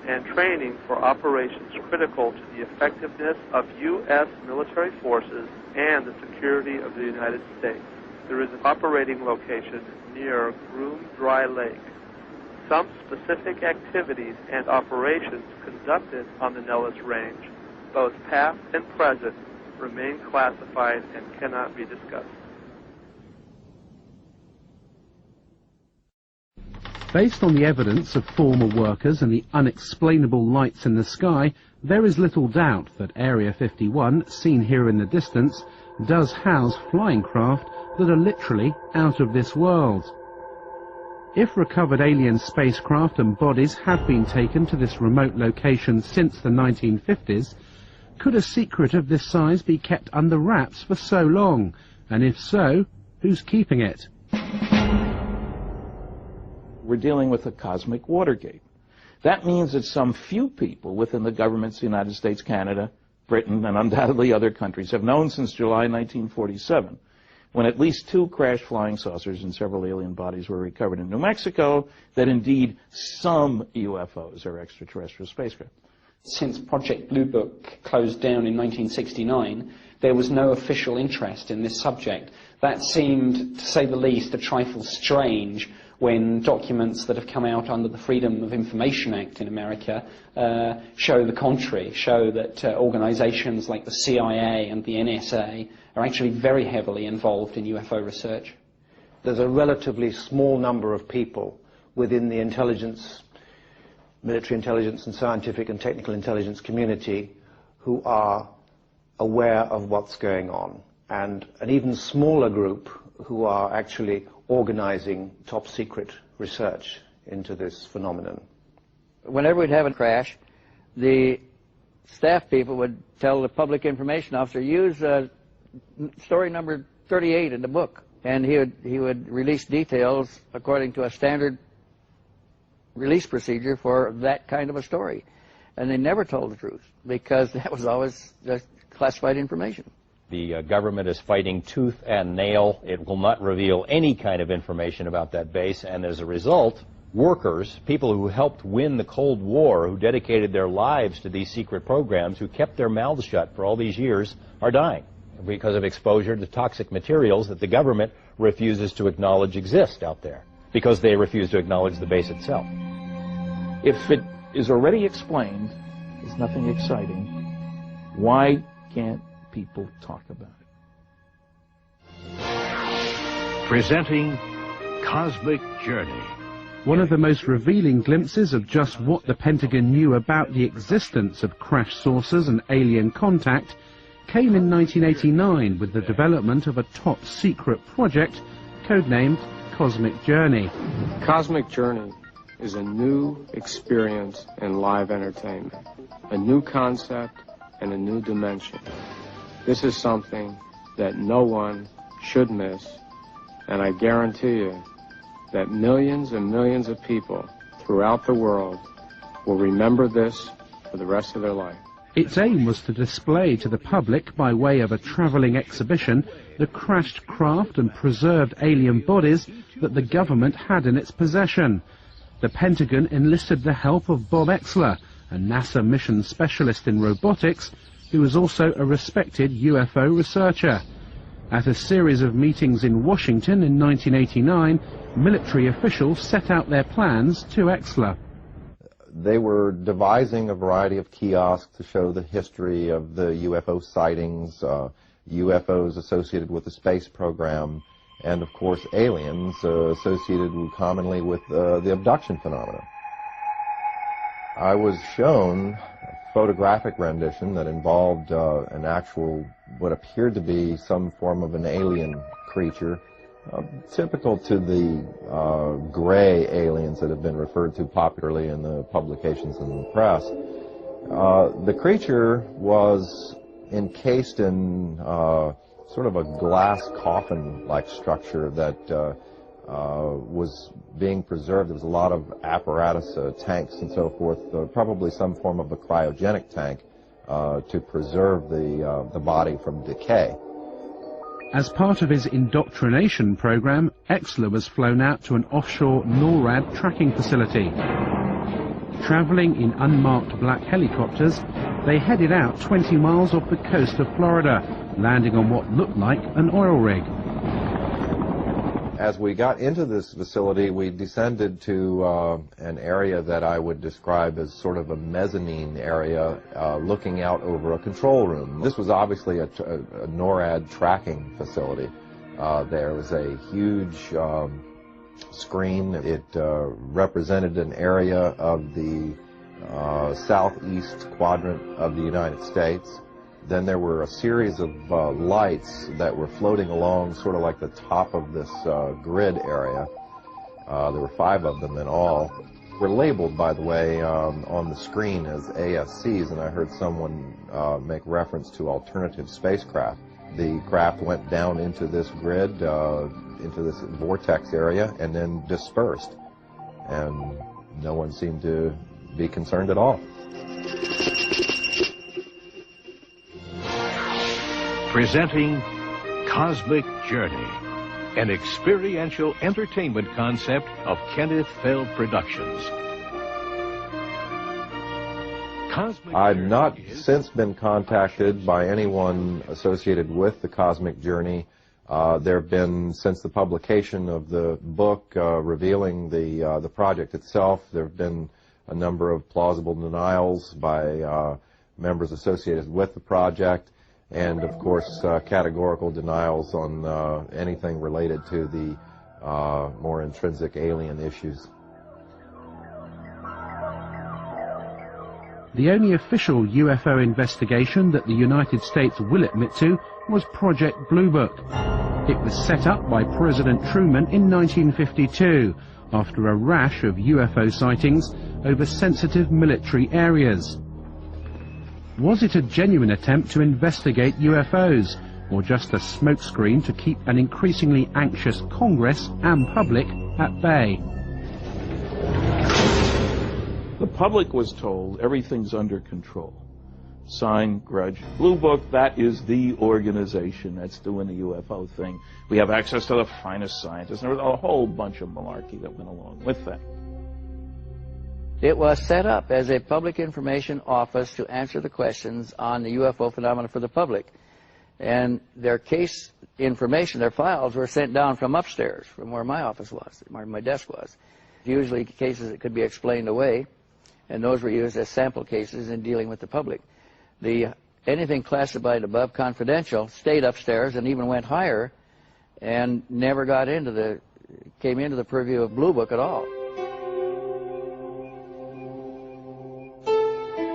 and training for operations critical to the effectiveness of U.S. military forces and the security of the United States. There is an operating location near Groom Dry Lake. Some specific activities and operations conducted on the Nellis Range, both past and present, remain classified and cannot be discussed. Based on the evidence of former workers and the unexplainable lights in the sky, there is little doubt that Area 51, seen here in the distance, does house flying craft that are literally out of this world. If recovered alien spacecraft and bodies have been taken to this remote location since the 1950s, could a secret of this size be kept under wraps for so long? And if so, who's keeping it? We're dealing with a cosmic Watergate. That means that some few people within the governments of the United States, Canada, Britain, and undoubtedly other countries have known since July 1947, when at least 2 crashed flying saucers and several alien bodies were recovered in New Mexico, that indeed some UFOs are extraterrestrial spacecraft. Since Project Blue Book closed down in 1969, there was no official interest in this subject. That seemed, to say the least, a trifle strange when documents that have come out under the Freedom of Information Act in America show the contrary, show that organizations like the CIA and the NSA are actually very heavily involved in UFO research. There's a relatively small number of people within the intelligence, military intelligence and scientific and technical intelligence community who are aware of what's going on, and an even smaller group who are actually organizing top secret research into this phenomenon. Whenever we'd have a crash, the staff people would tell the public information officer, use story number 38 in the book, and he would release details according to a standard release procedure for that kind of a story. And they never told the truth, because that was always just classified information. The government is fighting tooth and nail. It will not reveal any kind of information about that base, and as a result, workers, people who helped win the Cold War, who dedicated their lives to these secret programs, who kept their mouths shut for all these years, are dying because of exposure to toxic materials that the government refuses to acknowledge exist out there, because they refuse to acknowledge the base itself. If it is already explained, there's nothing exciting, why can't people talk about it? Presenting Cosmic Journey. One of the most revealing glimpses of just what the Pentagon knew about the existence of crash saucers and alien contact came in 1989 with the development of a top-secret project codenamed Cosmic Journey. Cosmic Journey is a new experience in live entertainment, a new concept and a new dimension. This is something that no one should miss, and I guarantee you that millions and millions of people throughout the world will remember this for the rest of their life. Its aim was to display to the public, by way of a travelling exhibition, the crashed craft and preserved alien bodies that the government had in its possession. The Pentagon enlisted the help of Bob Exler, a NASA mission specialist in robotics, who was also a respected UFO researcher. At a series of meetings in Washington in 1989, military officials set out their plans to Exler. They were devising a variety of kiosks to show the history of the UFO sightings, UFOs associated with the space program, and of course aliens associated commonly with the abduction phenomena. I was shown photographic rendition that involved an actual, what appeared to be some form of an alien creature, typical to the gray aliens that have been referred to popularly in the publications and the press. The creature was encased in sort of a glass coffin-like structure that was being preserved. There was a lot of apparatus, tanks and so forth, probably some form of a cryogenic tank to preserve the body from decay. As part of his indoctrination program, Exler was flown out to an offshore NORAD tracking facility. Traveling in unmarked black helicopters, they headed out 20 miles off the coast of Florida, landing on what looked like an oil rig. As we got into this facility, we descended to an area that I would describe as sort of a mezzanine area looking out over a control room. This was obviously a NORAD tracking facility. There was a huge screen. It represented an area of the southeast quadrant of the United States. Then there were a series of lights that were floating along sort of like the top of this grid area. There were 5 of them in all. Were labeled, by the way, on the screen as ASCs, and I heard someone make reference to alternative spacecraft. The craft went down into this grid, into this vortex area, and then dispersed. And no one seemed to be concerned at all. Presenting Cosmic Journey, an experiential entertainment concept of Kenneth Feld Productions. I've not since been contacted by anyone associated with the Cosmic Journey. There have been, since the publication of the book revealing the project itself, there have been a number of plausible denials by members associated with the project, and of course categorical denials on anything related to the more intrinsic alien issues. The only official UFO investigation that the United States will admit to was Project Blue Book. It was set up by President Truman in 1952 after a rash of UFO sightings over sensitive military areas. Was it a genuine attempt to investigate UFOs, or just a smokescreen to keep an increasingly anxious Congress and public at bay? The public was told everything's under control. Sign, grudge. Blue Book, that is the organization that's doing the UFO thing. We have access to the finest scientists. There was a whole bunch of malarkey that went along with that. It was set up as a public information office to answer the questions on the UFO phenomena for the public. And their case information, their files, were sent down from upstairs, from where my office was, where my desk was. Usually cases that could be explained away, and those were used as sample cases in dealing with the public. Anything classified above confidential stayed upstairs and even went higher and never came into the purview of Blue Book at all.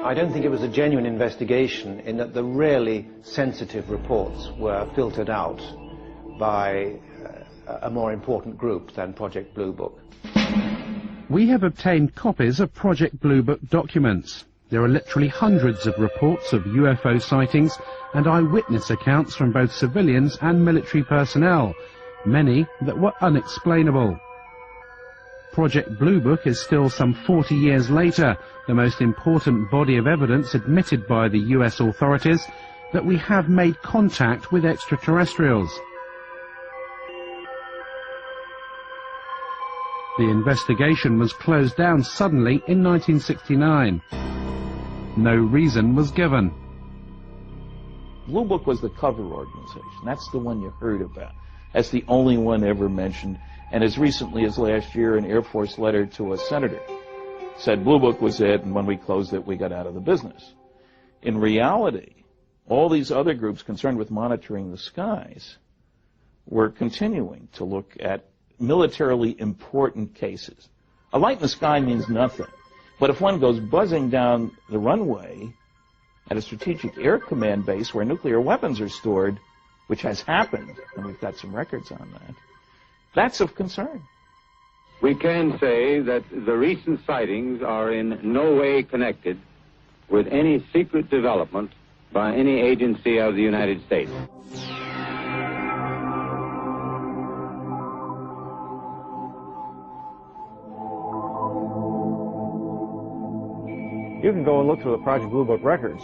I don't think it was a genuine investigation in that the really sensitive reports were filtered out by a more important group than Project Blue Book. We have obtained copies of Project Blue Book documents. There are literally hundreds of reports of UFO sightings and eyewitness accounts from both civilians and military personnel, many that were unexplainable. Project Blue Book is still some 40 years later the most important body of evidence admitted by the US authorities that we have made contact with extraterrestrials. The investigation was closed down suddenly in 1969. No reason was given. Blue Book was the cover organization. That's the one you heard about. That's the only one ever mentioned. And as recently as last year, an Air Force letter to a senator said Blue Book was it, and when we closed it, we got out of the business. In reality, all these other groups concerned with monitoring the skies were continuing to look at militarily important cases. A light in the sky means nothing. But if one goes buzzing down the runway at a Strategic Air Command base where nuclear weapons are stored, which has happened, and we've got some records on that, that's of concern. We can say that the recent sightings are in no way connected with any secret development by any agency of the United States. You can go and look through the Project Blue Book records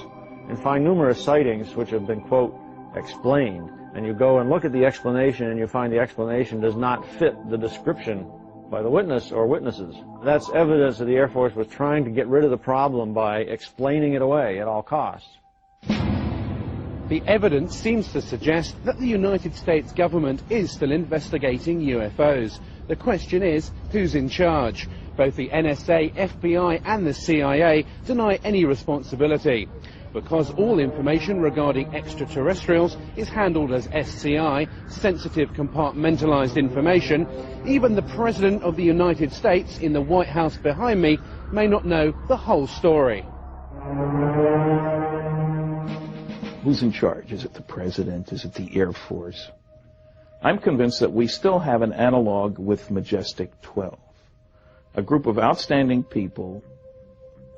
and find numerous sightings which have been, quote, explained. And you go and look at the explanation and you find the explanation does not fit the description by the witness or witnesses. That's evidence that the Air Force was trying to get rid of the problem by explaining it away at all costs. The evidence seems to suggest that the United States government is still investigating UFOs. The question is, who's in charge? Both the NSA, FBI and the CIA deny any responsibility. Because all information regarding extraterrestrials is handled as SCI, sensitive compartmentalized information, even the President of the United States in the White House behind me may not know the whole story. Who's in charge? Is it the President? Is it the Air Force? I'm convinced that we still have an analog with Majestic 12. A group of outstanding people,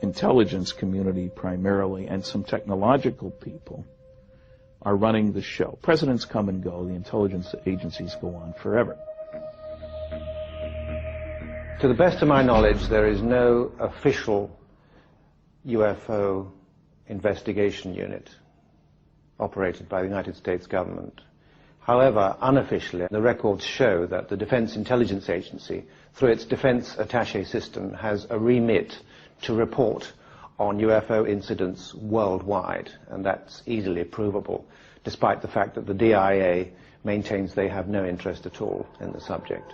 intelligence community primarily, and some technological people are running the show. Presidents come and go. The intelligence agencies go on forever. To the best of my knowledge, there is no official UFO investigation unit operated by the United States government. However, unofficially, the records show that the Defense Intelligence Agency, through its Defense Attaché system, has a remit to report on UFO incidents worldwide, and that's easily provable, despite the fact that the DIA maintains they have no interest at all in the subject.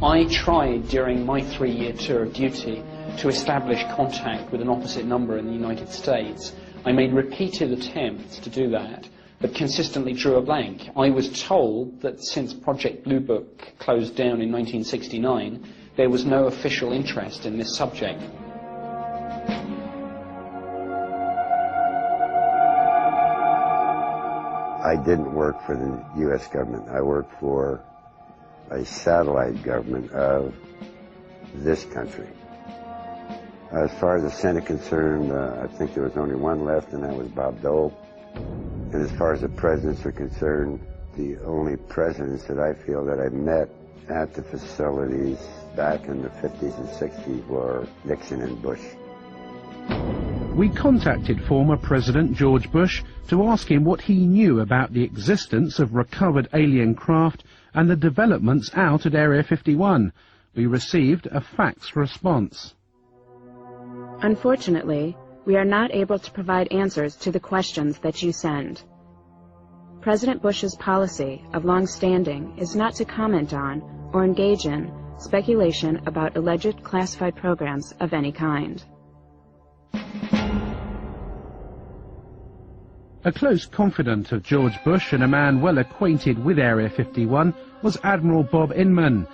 I tried during my 3-year tour of duty to establish contact with an opposite number in the United States. I made repeated attempts to do that, but consistently drew a blank. I was told that since Project Blue Book closed down in 1969, there was no official interest in this subject. I didn't work for the U.S. government. I worked for a satellite government of this country. As far as the Senate concerned, I think there was only one left, and that was Bob Dole. And as far as the presidents are concerned, the only presidents that I feel that I met at the facilities back in the 50s and 60s were Nixon and Bush. We contacted former President George Bush to ask him what he knew about the existence of recovered alien craft and the developments out at Area 51. We received a fax response. Unfortunately, we are not able to provide answers to the questions that you send. President Bush's policy of long-standing is not to comment on or engage in speculation about alleged classified programs of any kind. A close confidant of George Bush and a man well acquainted with Area 51 was Admiral Bob Inman.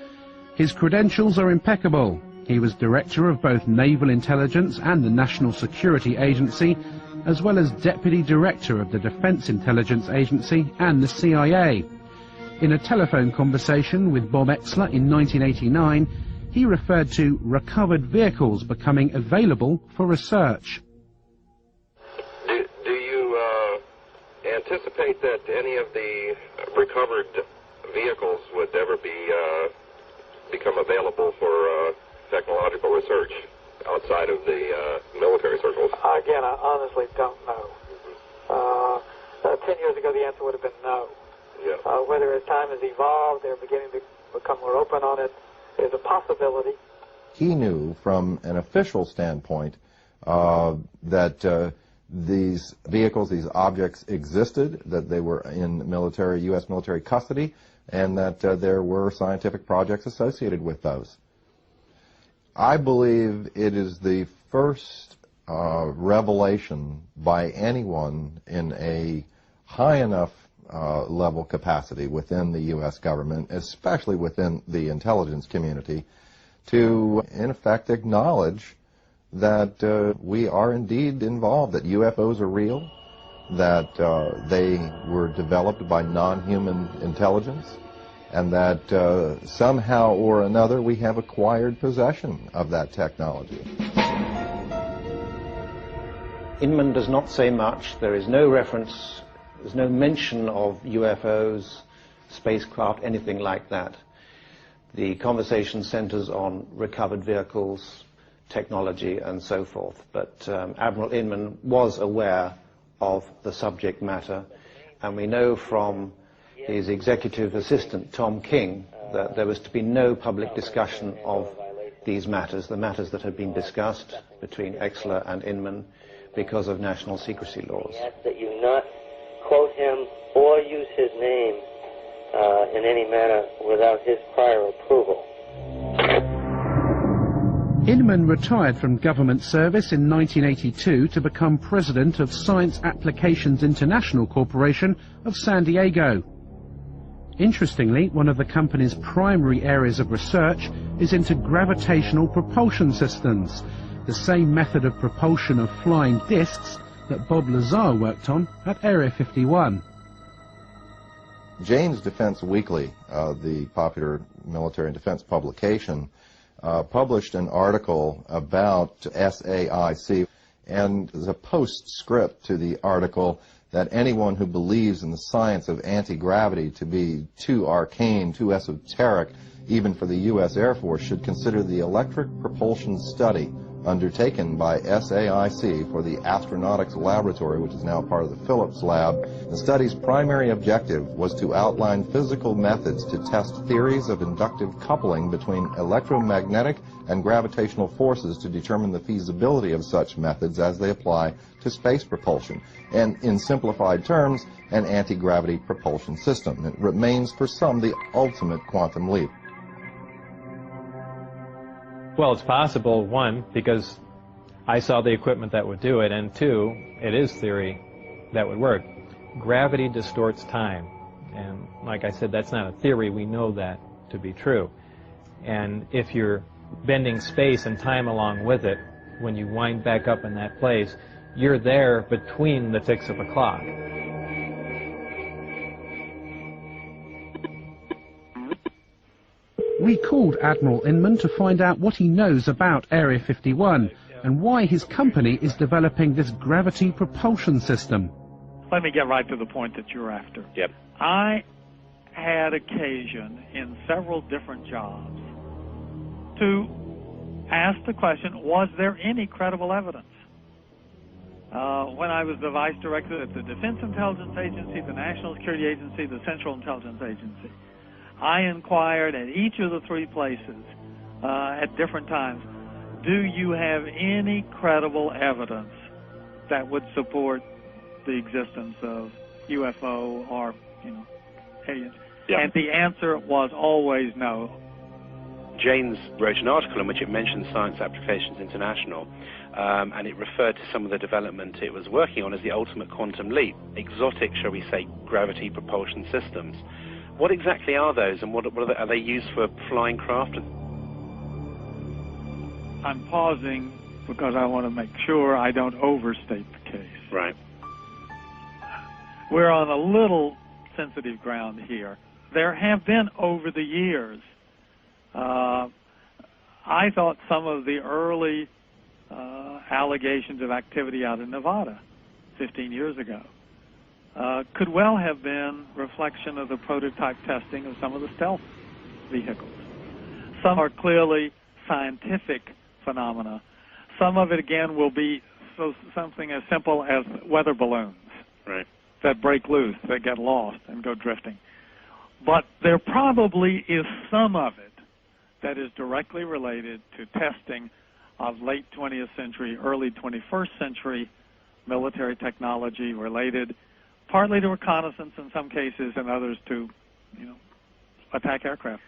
His credentials are impeccable. He was director of both Naval Intelligence and the National Security Agency, as well as deputy director of the Defense Intelligence Agency and the CIA. In a telephone conversation with Bob Exler in 1989, he referred to recovered vehicles becoming available for research. Do you anticipate that any of the recovered vehicles would ever become available for technological research outside of the military circles? Again, I honestly don't know. 10 years ago, the answer would have been no. Yeah. Whether as time has evolved, they're beginning to become more open on it, is a possibility. He knew from an official standpoint that these vehicles, these objects existed, that they were in military, U.S. military custody, and that there were scientific projects associated with those. I believe it is the first revelation by anyone in a high enough level capacity within the U.S. government, especially within the intelligence community, to, in effect, acknowledge that we are indeed involved, that UFOs are real, that they were developed by non-human intelligence, and that somehow or another we have acquired possession of that technology. Inman does not say much. There is no reference, there's no mention of UFOs, spacecraft, anything like that. The conversation centers on recovered vehicles, technology, and so forth. But Admiral Inman was aware of the subject matter, and we know from his executive assistant, Tom King, that there was to be no public discussion of these matters, the matters that had been discussed between Exler and Inman, because of national secrecy laws. We ask that you not quote him or use his name in any manner without his prior approval. Inman retired from government service in 1982 to become president of Science Applications International Corporation of San Diego. Interestingly, one of the company's primary areas of research is into gravitational propulsion systems, the same method of propulsion of flying discs that Bob Lazar worked on at Area 51. Jane's Defense Weekly, the popular military and defense publication, published an article about SAIC, and as a postscript to the article that anyone who believes in the science of anti-gravity to be too arcane, too esoteric, even for the U.S. Air Force, should consider the electric propulsion study undertaken by SAIC for the Astronautics Laboratory, which is now part of the Phillips Lab. The study's primary objective was to outline physical methods to test theories of inductive coupling between electromagnetic and gravitational forces to determine the feasibility of such methods as they apply to space propulsion, and in simplified terms, an anti-gravity propulsion system. It remains for some the ultimate quantum leap. Well, it's possible, one, because I saw the equipment that would do it, and two, it is theory that would work. Gravity distorts time, and like I said, that's not a theory, we know that to be true. And if you're bending space and time along with it, when you wind back up in that place, you're there between the ticks of a clock. We called Admiral Inman to find out what he knows about Area 51 and why his company is developing this gravity propulsion system. Let me get right to the point that you're after. Yep. I had occasion in several different jobs to ask the question, was there any credible evidence? When I was the vice director at the Defense Intelligence Agency, the National Security Agency, the Central Intelligence Agency, I inquired at each of the three places at different times, do you have any credible evidence that would support the existence of UFO or, aliens? Yeah. And the answer was always no. Janes wrote an article in which it mentioned Science Applications International, and it referred to some of the development it was working on as the ultimate quantum leap, exotic, shall we say, gravity propulsion systems. What exactly are those, and what are they used for flying craft? I'm pausing because I want to make sure I don't overstate the case. Right. We're on a little sensitive ground here. There have been, over the years, I thought some of the early allegations of activity out in Nevada 15 years ago could well have been reflection of the prototype testing of some of the stealth vehicles. Some are clearly scientific phenomena. Some of it, again, will be something as simple as weather balloons that break loose, that get lost and go drifting. But there probably is some of it that is directly related to testing of late 20th century, early 21st century military technology related partly to reconnaissance in some cases and others to, attack aircraft.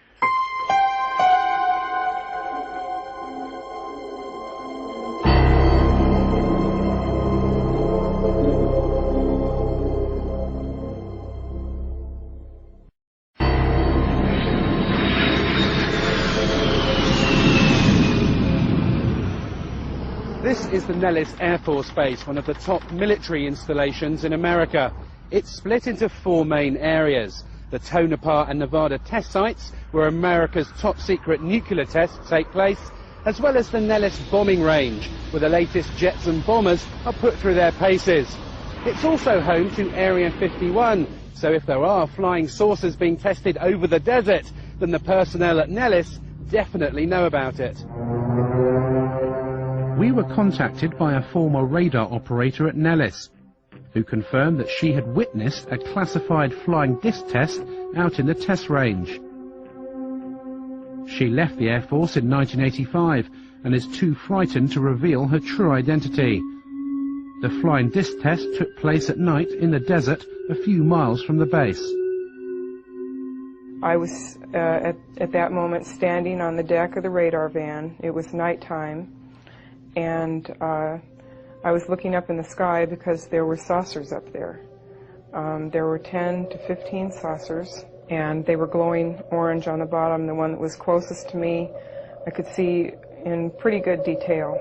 the Nellis Air Force Base, one of the top military installations in America. It's split into 4 main areas. The Tonopah and Nevada test sites, where America's top-secret nuclear tests take place, as well as the Nellis bombing range, where the latest jets and bombers are put through their paces. It's also home to Area 51, so if there are flying saucers being tested over the desert, then the personnel at Nellis definitely know about it. We were contacted by a former radar operator at Nellis, who confirmed that she had witnessed a classified flying disc test out in the test range. She left the Air Force in 1985 and is too frightened to reveal her true identity. The flying disc test took place at night in the desert a few miles from the base. I was at that moment standing on the deck of the radar van. It was nighttime, and I was looking up in the sky because there were saucers up there. There were 10 to 15 saucers, and they were glowing orange on the bottom. The one that was closest to me, I could see in pretty good detail.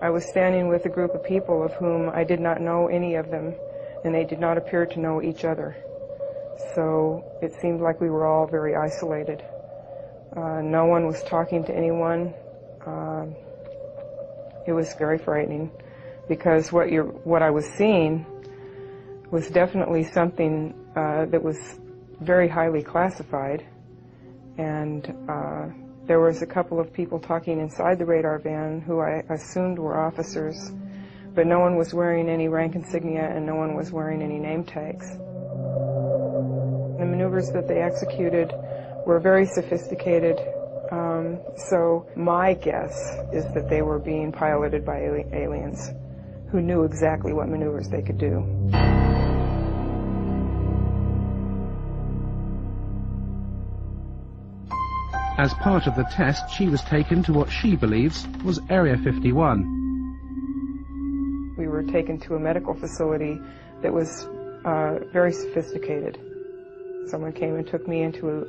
I was standing with a group of people of whom I did not know any of them, and they did not appear to know each other. So it seemed like we were all very isolated. No one was talking to anyone. It was very frightening, because what I was seeing was definitely something that was very highly classified, and there was a couple of people talking inside the radar van who I assumed were officers, but no one was wearing any rank insignia and no one was wearing any name tags. The maneuvers that they executed were very sophisticated, so my guess is that they were being piloted by aliens who knew exactly what maneuvers they could do. As part of the test, she was taken to what she believes was Area 51. We were taken to a medical facility that was very sophisticated. Someone came and took me into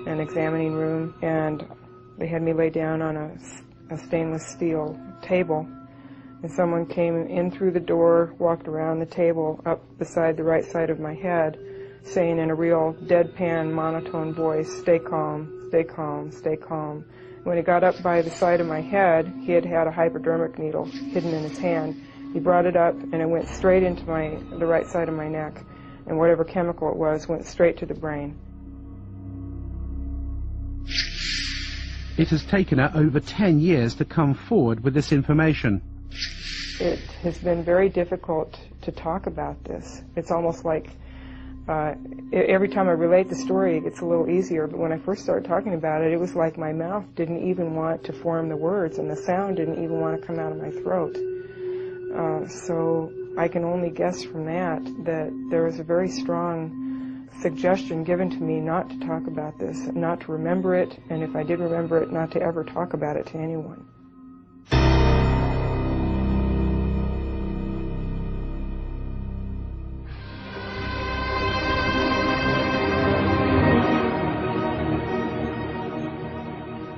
an examining room, and they had me lay down on a stainless steel table. And someone came in through the door, walked around the table up beside the right side of my head, saying in a real deadpan, monotone voice, "Stay calm, stay calm, stay calm." When he got up by the side of my head, he had a hypodermic needle hidden in his hand. He brought it up, and it went straight into the right side of my neck, and whatever chemical it was went straight to the brain. It has taken her over 10 years to come forward with this information. It has been very difficult to talk about this. It's almost like every time I relate the story, it gets a little easier, but when I first started talking about it, it was like my mouth didn't even want to form the words, and the sound didn't even want to come out of my throat. So I can only guess from that there was a very strong suggestion given to me not to talk about this, not to remember it, and if I did remember it, not to ever talk about it to anyone.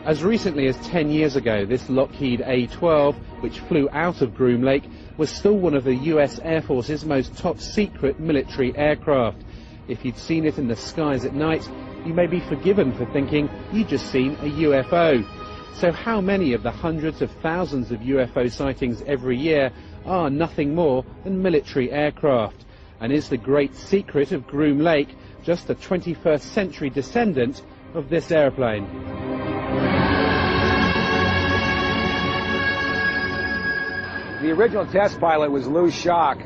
As recently as 10 years ago, this Lockheed A-12, which flew out of Groom Lake, was still one of the US Air Force's most top-secret military aircraft. If you'd seen it in the skies at night, you may be forgiven for thinking you'd just seen a UFO. So how many of the hundreds of thousands of UFO sightings every year are nothing more than military aircraft? And is the great secret of Groom Lake just a 21st century descendant of this airplane? The original test pilot was Lou Schock.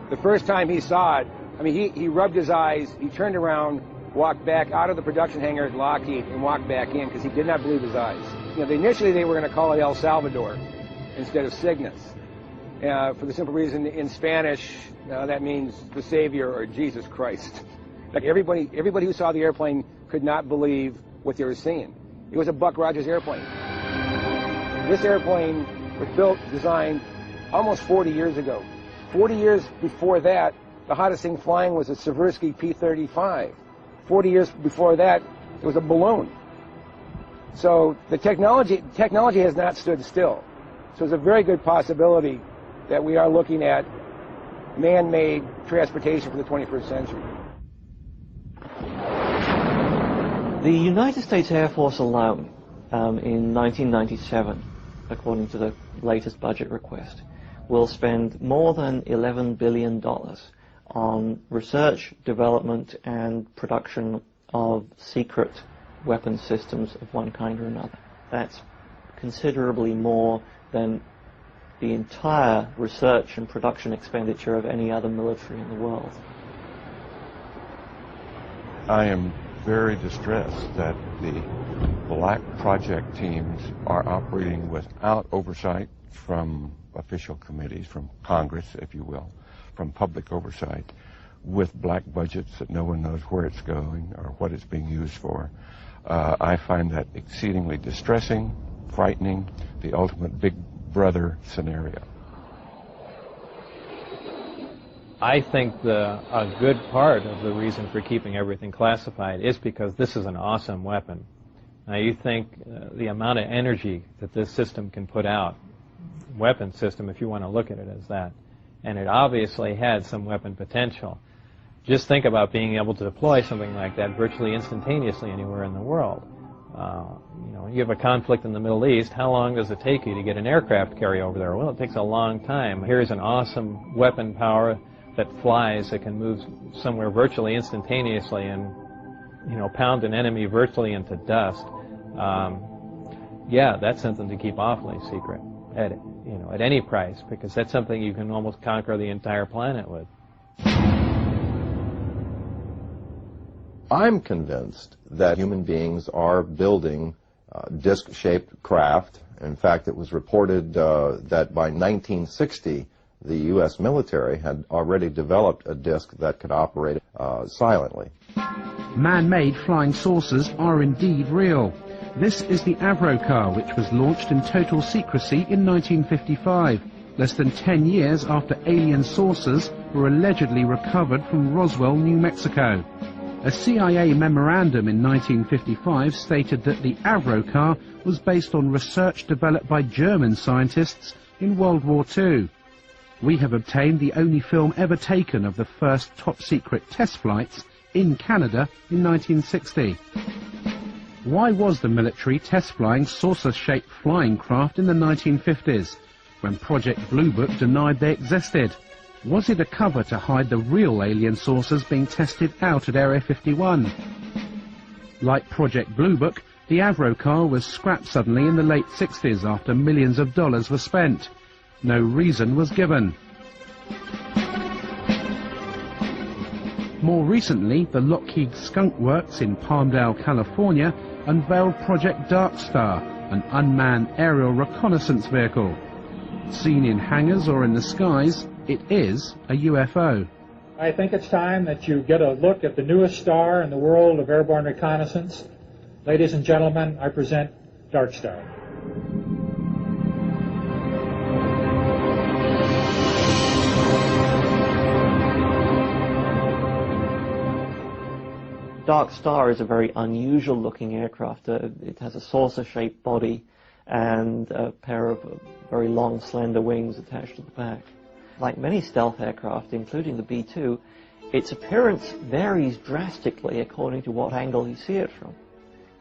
The first time he saw it, I mean, he rubbed his eyes, he turned around, walked back out of the production hangar at Lockheed and walked back in because he did not believe his eyes. You know, initially they were going to call it El Salvador instead of Cygnus. For the simple reason, in Spanish, that means the Savior or Jesus Christ. Like everybody who saw the airplane could not believe what they were seeing. It was a Buck Rogers airplane. This airplane was built, designed almost 40 years ago. 40 years before that, the hottest thing flying was a Seversky P-35. 40 years before that, it was a balloon. So the technology has not stood still. So it's a very good possibility that we are looking at man-made transportation for the 21st century. The United States Air Force alone, in 1997, according to the latest budget request, will spend more than $11 billion on research, development, and production of secret weapon systems of one kind or another. That's considerably more than the entire research and production expenditure of any other military in the world. I am very distressed that the black project teams are operating without oversight from official committees, from Congress, if you will, from public oversight, with black budgets that no one knows where it's going or what it's being used for. I find that exceedingly distressing, frightening, the ultimate big brother scenario. I think a good part of the reason for keeping everything classified is because this is an awesome weapon. Now you think the amount of energy that this system can put out, weapon system if you want to look at it as that, and it obviously had some weapon potential. Just think about being able to deploy something like that virtually instantaneously anywhere in the world. You know, you have a conflict in the Middle East, how long does it take you to get an aircraft carry over there? Well, it takes a long time. Here's an awesome weapon power that flies, that can move somewhere virtually instantaneously and, you know, pound an enemy virtually into dust. Yeah, that's something to keep awfully secret at any price, because that's something you can almost conquer the entire planet with. I'm convinced that human beings are building disc-shaped craft. In fact, it was reported that by 1960, the U.S. military had already developed a disc that could operate silently. Man-made flying saucers are indeed real. This is the Avrocar, which was launched in total secrecy in 1955, less than 10 years after alien saucers were allegedly recovered from Roswell, New Mexico. A CIA memorandum in 1955 stated that the Avrocar was based on research developed by German scientists in World War II. We have obtained the only film ever taken of the first top-secret test flights in Canada in 1960. Why was the military test-flying saucer-shaped flying craft in the 1950s, when Project Blue Book denied they existed? Was it a cover to hide the real alien saucers being tested out at Area 51? Like Project Blue Book, the Avrocar was scrapped suddenly in the late 60s after millions of dollars were spent. No reason was given. More recently, the Lockheed Skunk Works in Palmdale, California, unveiled Project Dark Star, an unmanned aerial reconnaissance vehicle. Seen in hangars or in the skies, it is a UFO. I think it's time that you get a look at the newest star in the world of airborne reconnaissance. Ladies and gentlemen, I present Dark Star. Dark Star is a very unusual looking aircraft. It has a saucer-shaped body and a pair of very long, slender wings attached to the back. Like many stealth aircraft, including the B-2, its appearance varies drastically according to what angle you see it from.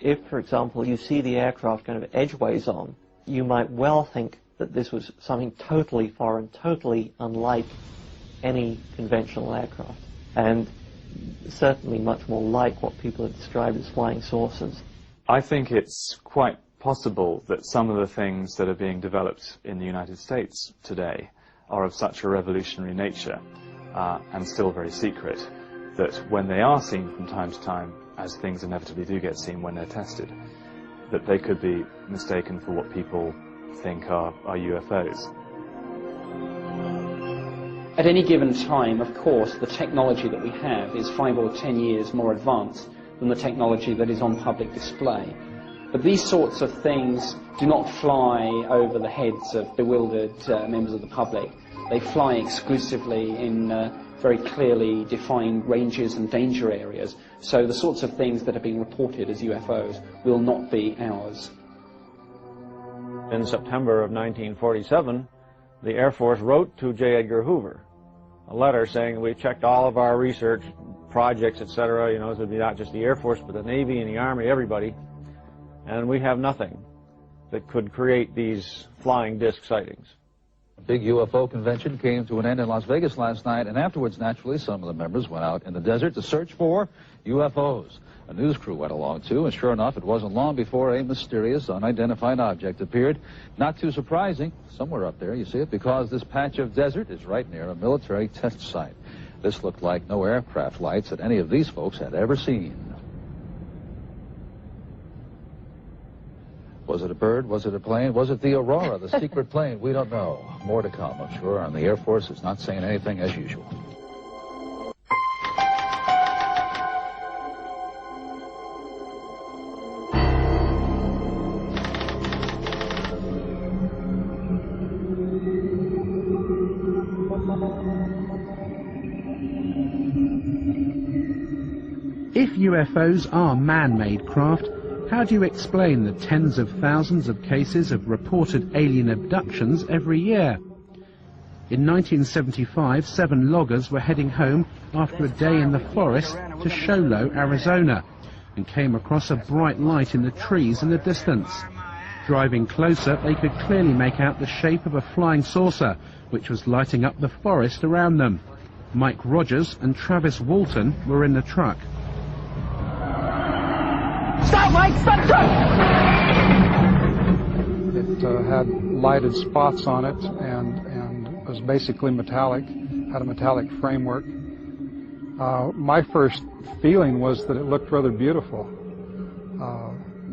If, for example, you see the aircraft kind of edgeways on, you might well think that this was something totally foreign, totally unlike any conventional aircraft, and certainly much more like what people have described as flying saucers. I think it's quite possible that some of the things that are being developed in the United States today are of such a revolutionary nature and still very secret that when they are seen from time to time, as things inevitably do get seen when they're tested, that they could be mistaken for what people think are UFOs. At any given time, of course, the technology that we have is 5 or 10 years more advanced than the technology that is on public display. But these sorts of things do not fly over the heads of bewildered members of the public. They fly exclusively in very clearly defined ranges and danger areas. So the sorts of things that are being reported as UFOs will not be ours. In September of 1947, the Air Force wrote to J. Edgar Hoover a letter saying we checked all of our research projects, etc. You know, it would be not just the Air Force, but the Navy and the Army, everybody, and we have nothing that could create these flying disc sightings. A big UFO convention came to an end in Las Vegas last night, and afterwards, naturally, some of the members went out in the desert to search for UFOs. A news crew went along, too, and sure enough, it wasn't long before a mysterious, unidentified object appeared. Not too surprising, somewhere up there, you see it, because this patch of desert is right near a military test site. This looked like no aircraft lights that any of these folks had ever seen. Was it a bird? Was it a plane? Was it the Aurora, the secret plane? We don't know. More to come, I'm sure, and the Air Force is not saying anything as usual. If UFOs are man-made craft, how do you explain the tens of thousands of cases of reported alien abductions every year? In 1975, 7 loggers were heading home after a day in the forest to Show Low, Arizona, and came across a bright light in the trees in the distance. Driving closer, they could clearly make out the shape of a flying saucer, which was lighting up the forest around them. Mike Rogers and Travis Walton were in the truck. Stop, Mike! Stop, truck! It had lighted spots on it and was basically metallic, had a metallic framework. My first feeling was that it looked rather beautiful.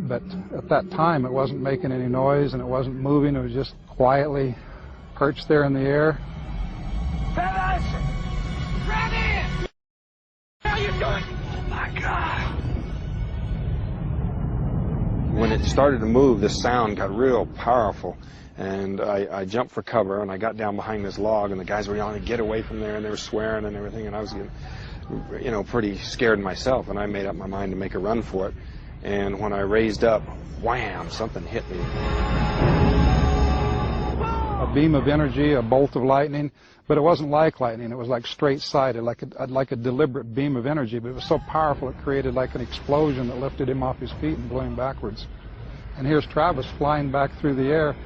But at that time, it wasn't making any noise and it wasn't moving. It was just quietly perched there in the air. Fellas! Grab in! How you doing? Oh, my God! When it started to move, the sound got real powerful, and I jumped for cover, and I got down behind this log, and the guys were yelling, "Get away from there," and they were swearing and everything, and I was getting, you know, pretty scared myself, and I made up my mind to make a run for it. And when I raised up, wham, something hit me. A beam of energy, a bolt of lightning, but it wasn't like lightning. It was like straight-sided, like a deliberate beam of energy, but it was so powerful it created like an explosion that lifted him off his feet and blew him backwards. And here's Travis flying back through the air.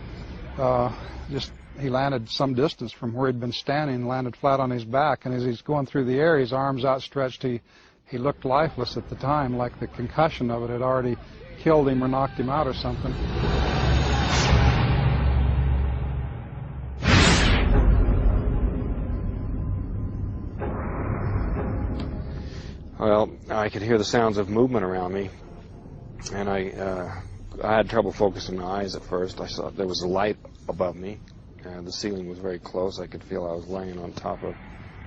He landed some distance from where he'd been standing, landed flat on his back, and as he's going through the air, his arms outstretched, he looked lifeless at the time, like the concussion of it had already killed him or knocked him out or something. Well, I could hear the sounds of movement around me, and I had trouble focusing my eyes at first. I saw there was a light above me, and the ceiling was very close. I could feel I was laying on top of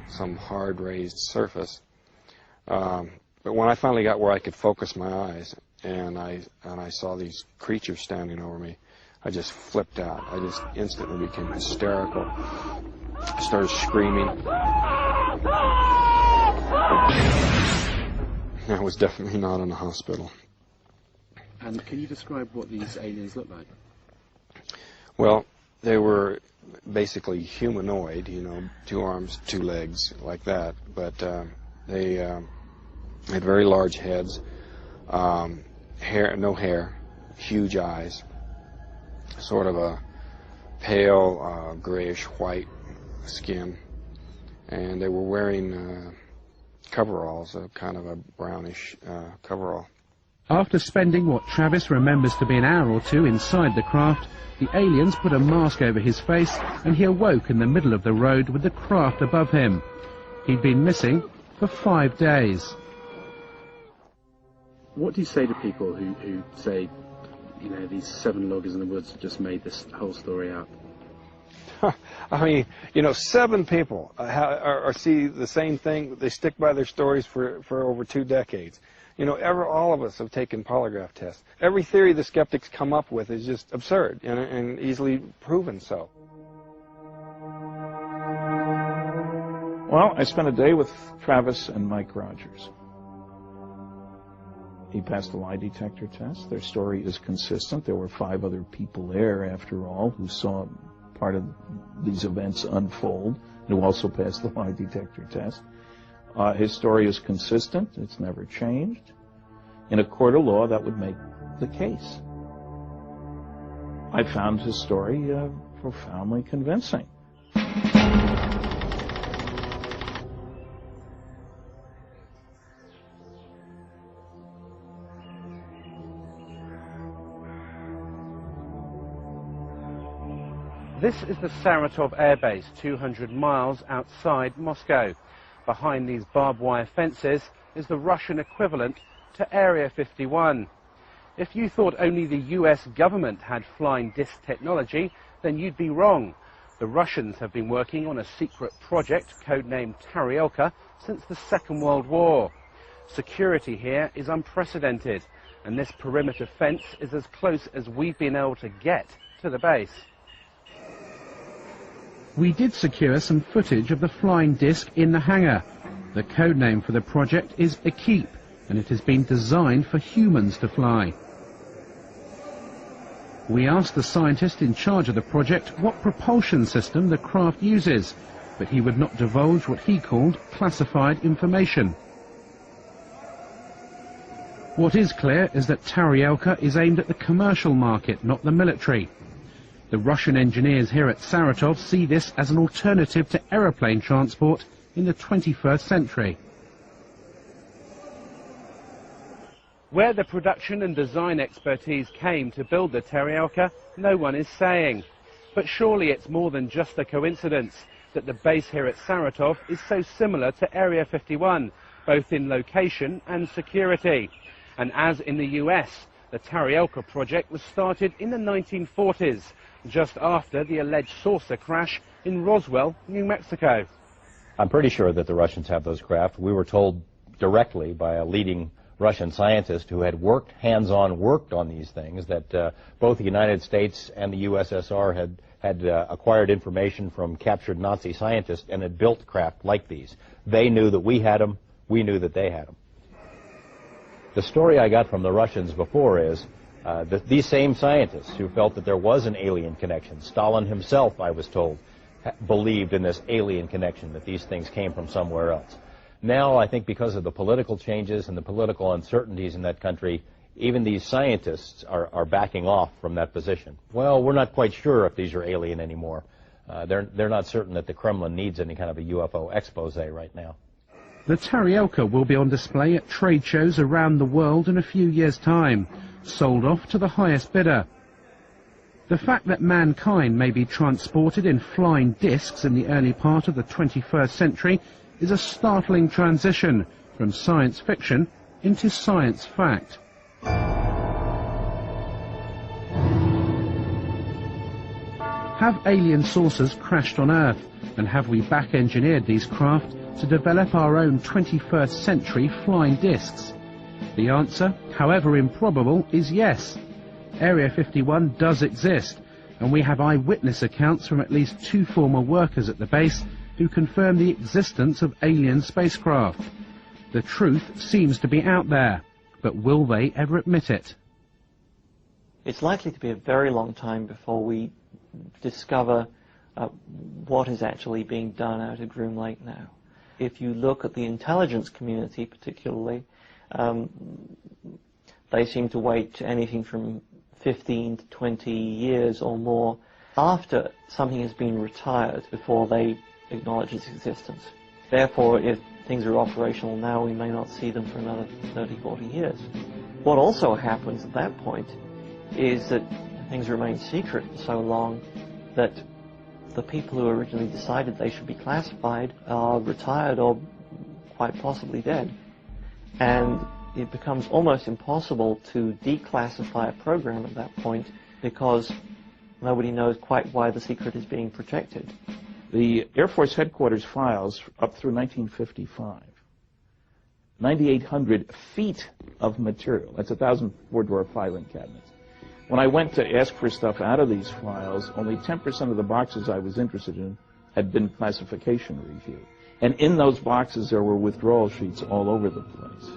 some hard raised surface. But when I finally got where I could focus my eyes, and I saw these creatures standing over me, I just flipped out. I just instantly became hysterical. I started screaming. I was definitely not in a hospital. And can you describe what these aliens look like? Well, they were basically humanoid, you know, 2 arms, 2 legs, like that. But they had very large heads, no hair, huge eyes, sort of a pale grayish-white skin, and they were wearing coveralls, a kind of a brownish coverall. After spending what Travis remembers to be an hour or 2 inside the craft, the aliens put a mask over his face and he awoke in the middle of the road with the craft above him. He'd been missing for 5 days. What do you say to people who say, you know, these 7 loggers in the woods have just made this whole story up? I mean, you know, 7 people see the same thing. They stick by their stories for over 2 decades. You know, all of us have taken polygraph tests. Every theory the skeptics come up with is just absurd and easily proven so. Well, I spent a day with Travis and Mike Rogers. He passed the lie detector test. Their story is consistent. There were 5 other people there, after all, who saw part of these events unfold, and who also passed the lie detector test. His story is consistent. It's never changed. In a court of law, that would make the case. I found his story profoundly convincing. This is the Saratov Air Base, 200 miles outside Moscow. Behind these barbed wire fences is the Russian equivalent to Area 51. If you thought only the US government had flying disc technology, then you'd be wrong. The Russians have been working on a secret project codenamed Taryelka since the Second World War. Security here is unprecedented, and this perimeter fence is as close as we've been able to get to the base. We did secure some footage of the flying disc in the hangar. The codename for the project is Ekip, and it has been designed for humans to fly. We asked the scientist in charge of the project what propulsion system the craft uses, but he would not divulge what he called classified information. What is clear is that Taryelka is aimed at the commercial market, not the military. The Russian engineers here at Saratov see this as an alternative to aeroplane transport in the 21st century. Where the production and design expertise came to build the Taryelka, no one is saying. But surely it's more than just a coincidence that the base here at Saratov is so similar to Area 51, both in location and security. And as in the US, the Taryelka project was started in the 1940s, just after the alleged saucer crash in Roswell, New Mexico. I'm pretty sure that the Russians have those craft. We were told directly by a leading Russian scientist who had worked on these things, that both the United States and the USSR had acquired information from captured Nazi scientists and had built craft like these. They knew that we had them. We knew that they had them. The story I got from the Russians before is that these same scientists who felt that there was an alien connection, Stalin himself, I was told, believed in this alien connection, that these things came from somewhere else. Now, I think because of the political changes and the political uncertainties in that country, even these scientists are backing off from that position. Well, we're not quite sure if these are alien anymore. They're not certain that the Kremlin needs any kind of a UFO expose right now. The Taryelka will be on display at trade shows around the world in a few years' time, sold off to the highest bidder. The fact that mankind may be transported in flying discs in the early part of the 21st century is a startling transition from science fiction into science fact. Have alien saucers crashed on Earth, and have we back-engineered these craft to develop our own 21st century flying discs? The answer, however improbable, is yes. Area 51 does exist, and we have eyewitness accounts from at least 2 former workers at the base who confirm the existence of alien spacecraft. The truth seems to be out there, but will they ever admit it? It's likely to be a very long time before we discover what is actually being done out at Groom Lake now. If you look at the intelligence community particularly, they seem to wait anything from 15 to 20 years or more after something has been retired before they acknowledge its existence. Therefore, if things are operational now, we may not see them for another 30, 40 years. What also happens at that point is that things remain secret for so long that the people who originally decided they should be classified are retired or quite possibly dead. And it becomes almost impossible to declassify a program at that point because nobody knows quite why the secret is being protected. The Air Force headquarters files up through 1955, 9,800 feet of material. That's 1,000 four-drawer filing cabinets. When I went to ask for stuff out of these files, only 10% of the boxes I was interested in had been classification reviewed. And in those boxes there were withdrawal sheets all over the place.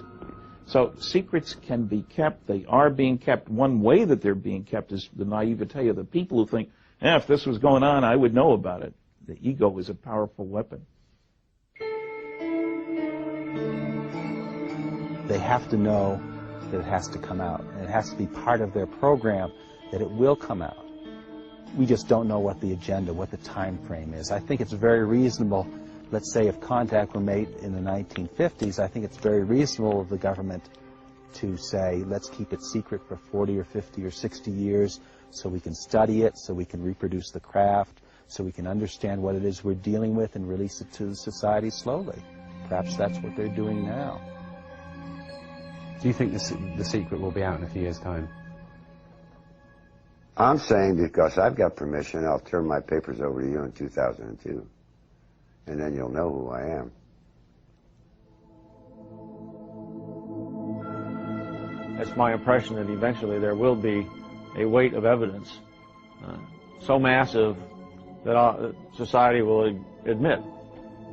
So secrets can be kept. They are being kept. One way that they're being kept is the naivete of the people who think, if this was going on, I would know about it. The ego is a powerful weapon. They have to know that it has to come out, and it has to be part of their program that it will come out. We just don't know what the agenda, what the time frame is. I think it's very reasonable. Let's say if contact were made in the 1950s, I think it's very reasonable of the government to say, let's keep it secret for 40 or 50 or 60 years so we can study it, so we can reproduce the craft, so we can understand what it is we're dealing with and release it to the society slowly. Perhaps that's what they're doing now. Do you think the secret will be out in a few years' time? I'm saying because I've got permission, I'll turn my papers over to you in 2002. And then you'll know who I am. It's my impression that eventually there will be a weight of evidence so massive that society will admit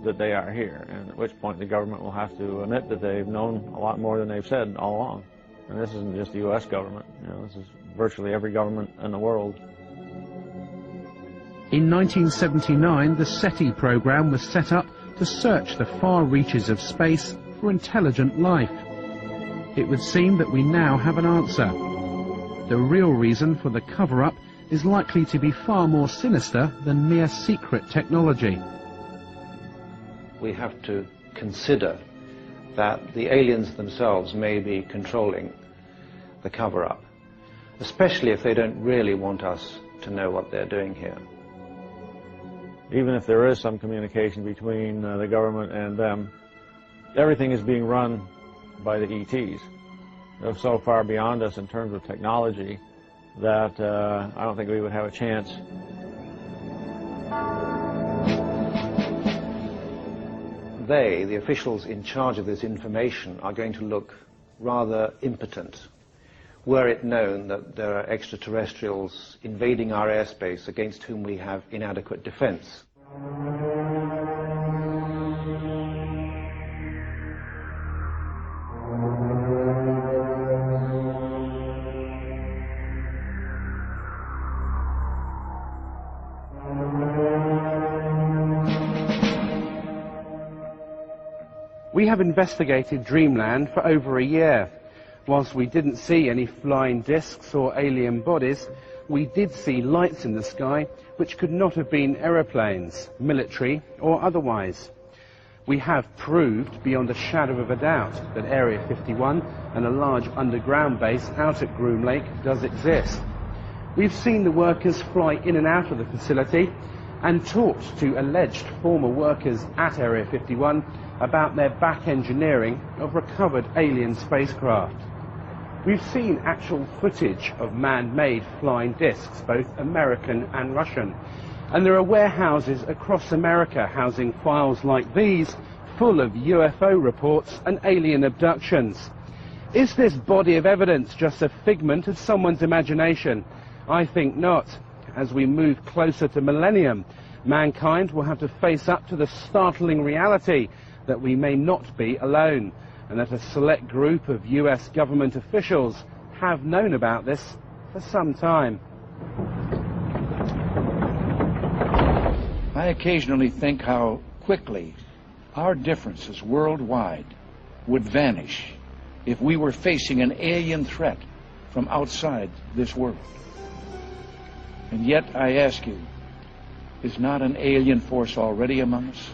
that they are here, and at which point the government will have to admit that they've known a lot more than they've said all along. And this isn't just the U.S. government, this is virtually every government in the world. In 1979, the SETI program was set up to search the far reaches of space for intelligent life. It would seem that we now have an answer. The real reason for the cover-up is likely to be far more sinister than mere secret technology. We have to consider that the aliens themselves may be controlling the cover-up, especially if they don't really want us to know what they're doing here. Even if there is some communication between the government and them, everything is being run by the ETs. They're so far beyond us in terms of technology that I don't think we would have a chance. They, the officials in charge of this information, are going to look rather impotent were it known that there are extraterrestrials invading our airspace against whom we have inadequate defense. We have investigated Dreamland for over a year. Whilst we didn't see any flying discs or alien bodies, we did see lights in the sky which could not have been aeroplanes, military or otherwise. We have proved beyond a shadow of a doubt that Area 51 and a large underground base out at Groom Lake does exist. We've seen the workers fly in and out of the facility and talked to alleged former workers at Area 51 about their back engineering of recovered alien spacecraft. We've seen actual footage of man-made flying discs, both American and Russian, and there are warehouses across America housing files like these, full of UFO reports and alien abductions. Is this body of evidence just a figment of someone's imagination? I think not. As we move closer to millennium, mankind will have to face up to the startling reality that we may not be alone, and that a select group of US government officials have known about this for some time. I occasionally think how quickly our differences worldwide would vanish if we were facing an alien threat from outside this world. And yet, I ask you, is not an alien force already among us?